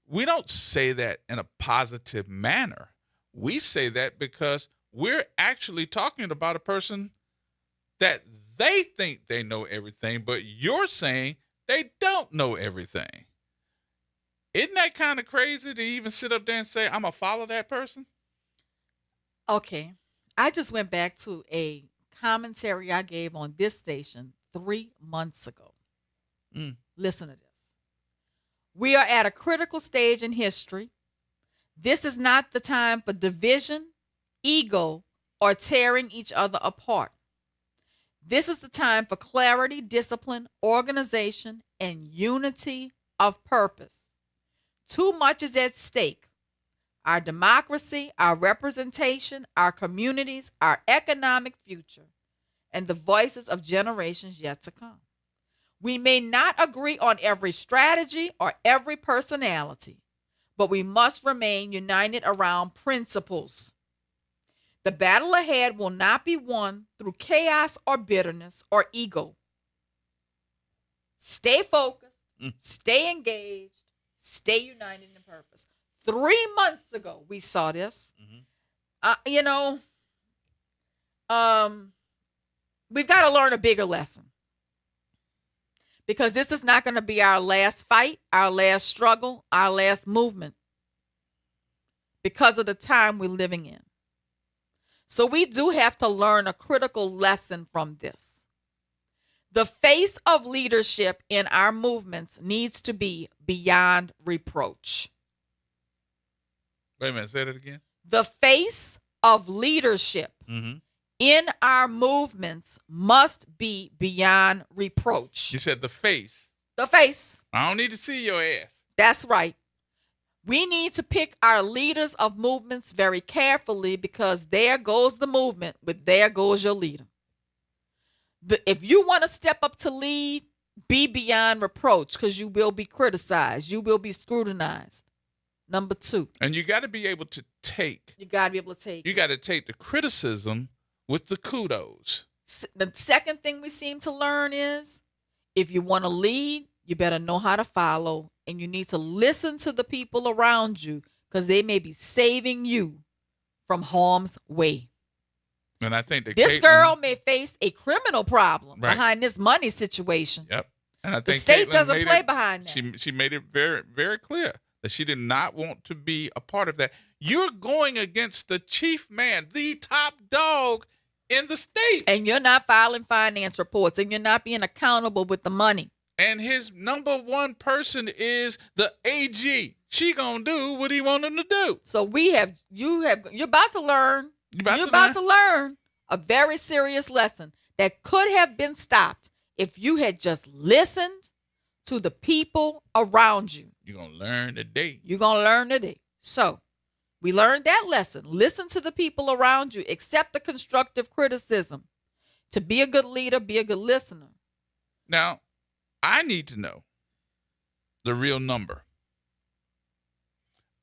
We don't say that in a positive manner. We say that because we're actually talking about a person that they think they know everything, but you're saying they don't know everything. Isn't that kind of crazy to even sit up there and say, I'm going to follow that person? Okay. I just went back to a commentary I gave on this station 3 months ago. Listen to this. We are at a critical stage in history. This is not the time for division, ego, or tearing each other apart. This is the time for clarity, discipline, organization, and unity of purpose. Too much is at stake. Our democracy, our representation, our communities, our economic future, and the voices of generations yet to come. We may not agree on every strategy or every personality, but we must remain united around principles. The battle ahead will not be won through chaos or bitterness or ego. Stay focused, stay engaged, stay united in purpose. 3 months ago, we saw this. We've got to learn a bigger lesson. Because this is not going to be our last fight, our last struggle, our last movement. Because of the time we're living in. So we do have to learn a critical lesson from this. The face of leadership in our movements needs to be beyond reproach. Wait a minute, say that again. The face of leadership in our movements must be beyond reproach. You said the face. The face. I don't need to see your ass. That's right. We need to pick our leaders of movements very carefully because there goes the movement, but there goes your leader. If you want to step up to lead, be beyond reproach because you will be criticized. You will be scrutinized. Number 2. And you got to be able to take. You got to be able to take. You got to take the criticism with the kudos. The second thing we seem to learn is if you want to lead, you better know how to follow. And you need to listen to the people around you because they may be saving you from harm's way. And I think that this girl may face a criminal problem behind this money situation. Yep. And I think the state Caitlin doesn't play behind that. She made it very, very clear that she did not want to be a part of that. You're going against the chief man, the top dog in the state. And you're not filing finance reports and you're not being accountable with the money. And his number one person is the AG. She gonna do what he want him to do. So you're about to learn. You're about to learn a very serious lesson that could have been stopped if you had just listened to the people around you. You're gonna learn today. You're gonna learn today. So we learned that lesson. Listen to the people around you. Accept the constructive criticism. To be a good leader, be a good listener. Now, I need to know the real number.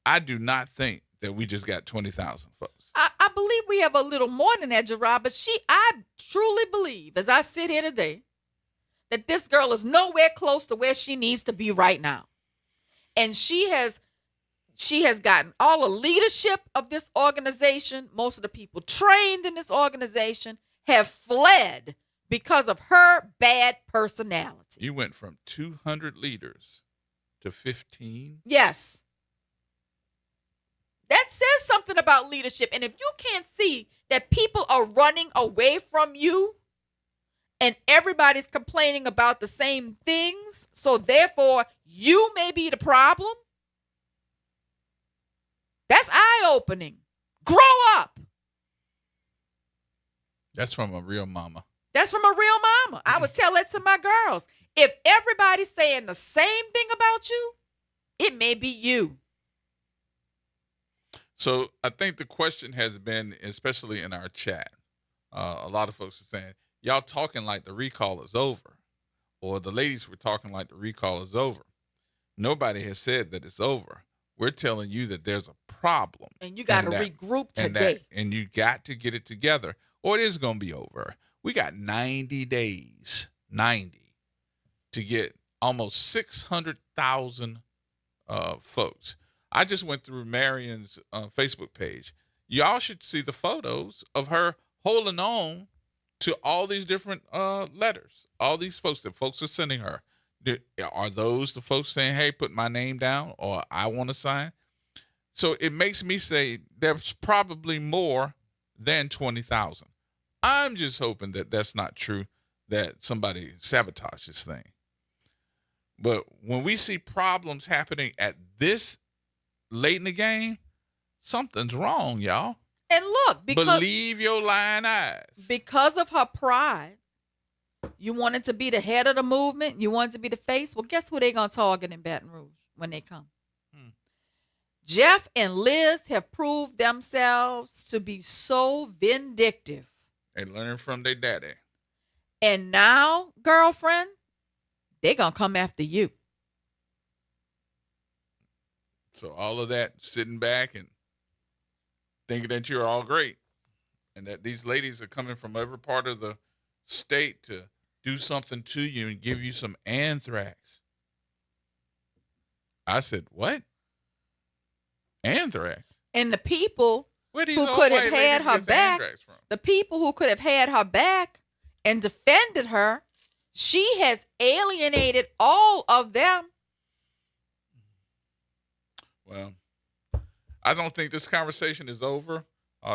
I do not think that we just got 20,000 folks. I believe we have a little more than that, Gerard, but I truly believe, as I sit here today, that this girl is nowhere close to where she needs to be right now. And she has gotten all the leadership of this organization. Most of the people trained in this organization have fled because of her bad personality. You went from 200 leaders to 15? Yes. That says something about leadership. And if you can't see that people are running away from you and everybody's complaining about the same things, so therefore you may be the problem, that's eye-opening. Grow up. That's from a real mama. That's from a real mama. I would tell that to my girls. If everybody's saying the same thing about you, it may be you. So I think the question has been, especially in our chat, a lot of folks are saying, y'all talking like the recall is over, or the ladies were talking like the recall is over. Nobody has said that it's over. We're telling you that there's a problem. And you got to regroup today. And you got to get it together, or it is going to be over. We got 90 days, 90, to get almost 600,000 folks. I just went through Marion's Facebook page. Y'all should see the photos of her holding on to all these different letters, all these folks that folks are sending her. Are those the folks saying, hey, put my name down, or I want to sign? So it makes me say there's probably more than 20,000. I'm just hoping that that's not true, that somebody sabotaged this thing. But when we see problems happening at this late in the game, something's wrong, y'all. And look, believe your lying eyes. Because of her pride, you wanted to be the head of the movement. You wanted to be the face. Well, guess who they going to target in Baton Rouge when they come? Jeff and Liz have proved themselves to be so vindictive. They learn from their daddy. And now, girlfriend, they're going to come after you. So all of that sitting back and thinking that you're all great and that these ladies are coming from every part of the state to do something to you and give you some anthrax. I said, what? Anthrax? And the people who could have had her back, the people who could have had her back and defended her, she has alienated all of them. Well, I don't think this conversation is over,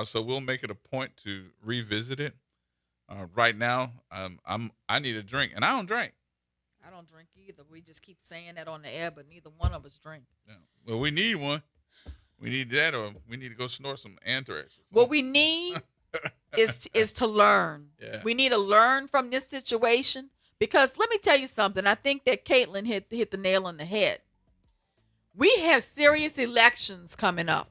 so we'll make it a point to revisit it. Right now, I need a drink, and I don't drink. I don't drink either. We just keep saying that on the air, but neither one of us drink. Yeah. Well, we need one. We need that, or we need to go snort some anthrax. What we need is to learn. Yeah. We need to learn from this situation, because let me tell you something. I think that Caitlin hit the nail on the head. We have serious elections coming up,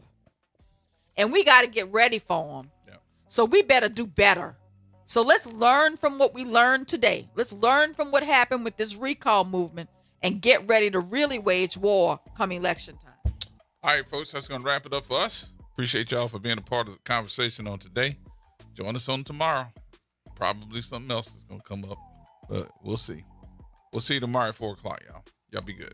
and we got to get ready for them. Yeah. So we better do better. So let's learn from what we learned today. Let's learn from what happened with this recall movement and get ready to really wage war come election time. All right, folks, that's going to wrap it up for us. Appreciate y'all for being a part of the conversation on today. Join us on tomorrow. Probably something else is going to come up, but we'll see. We'll see you tomorrow at 4 o'clock, y'all. Y'all be good.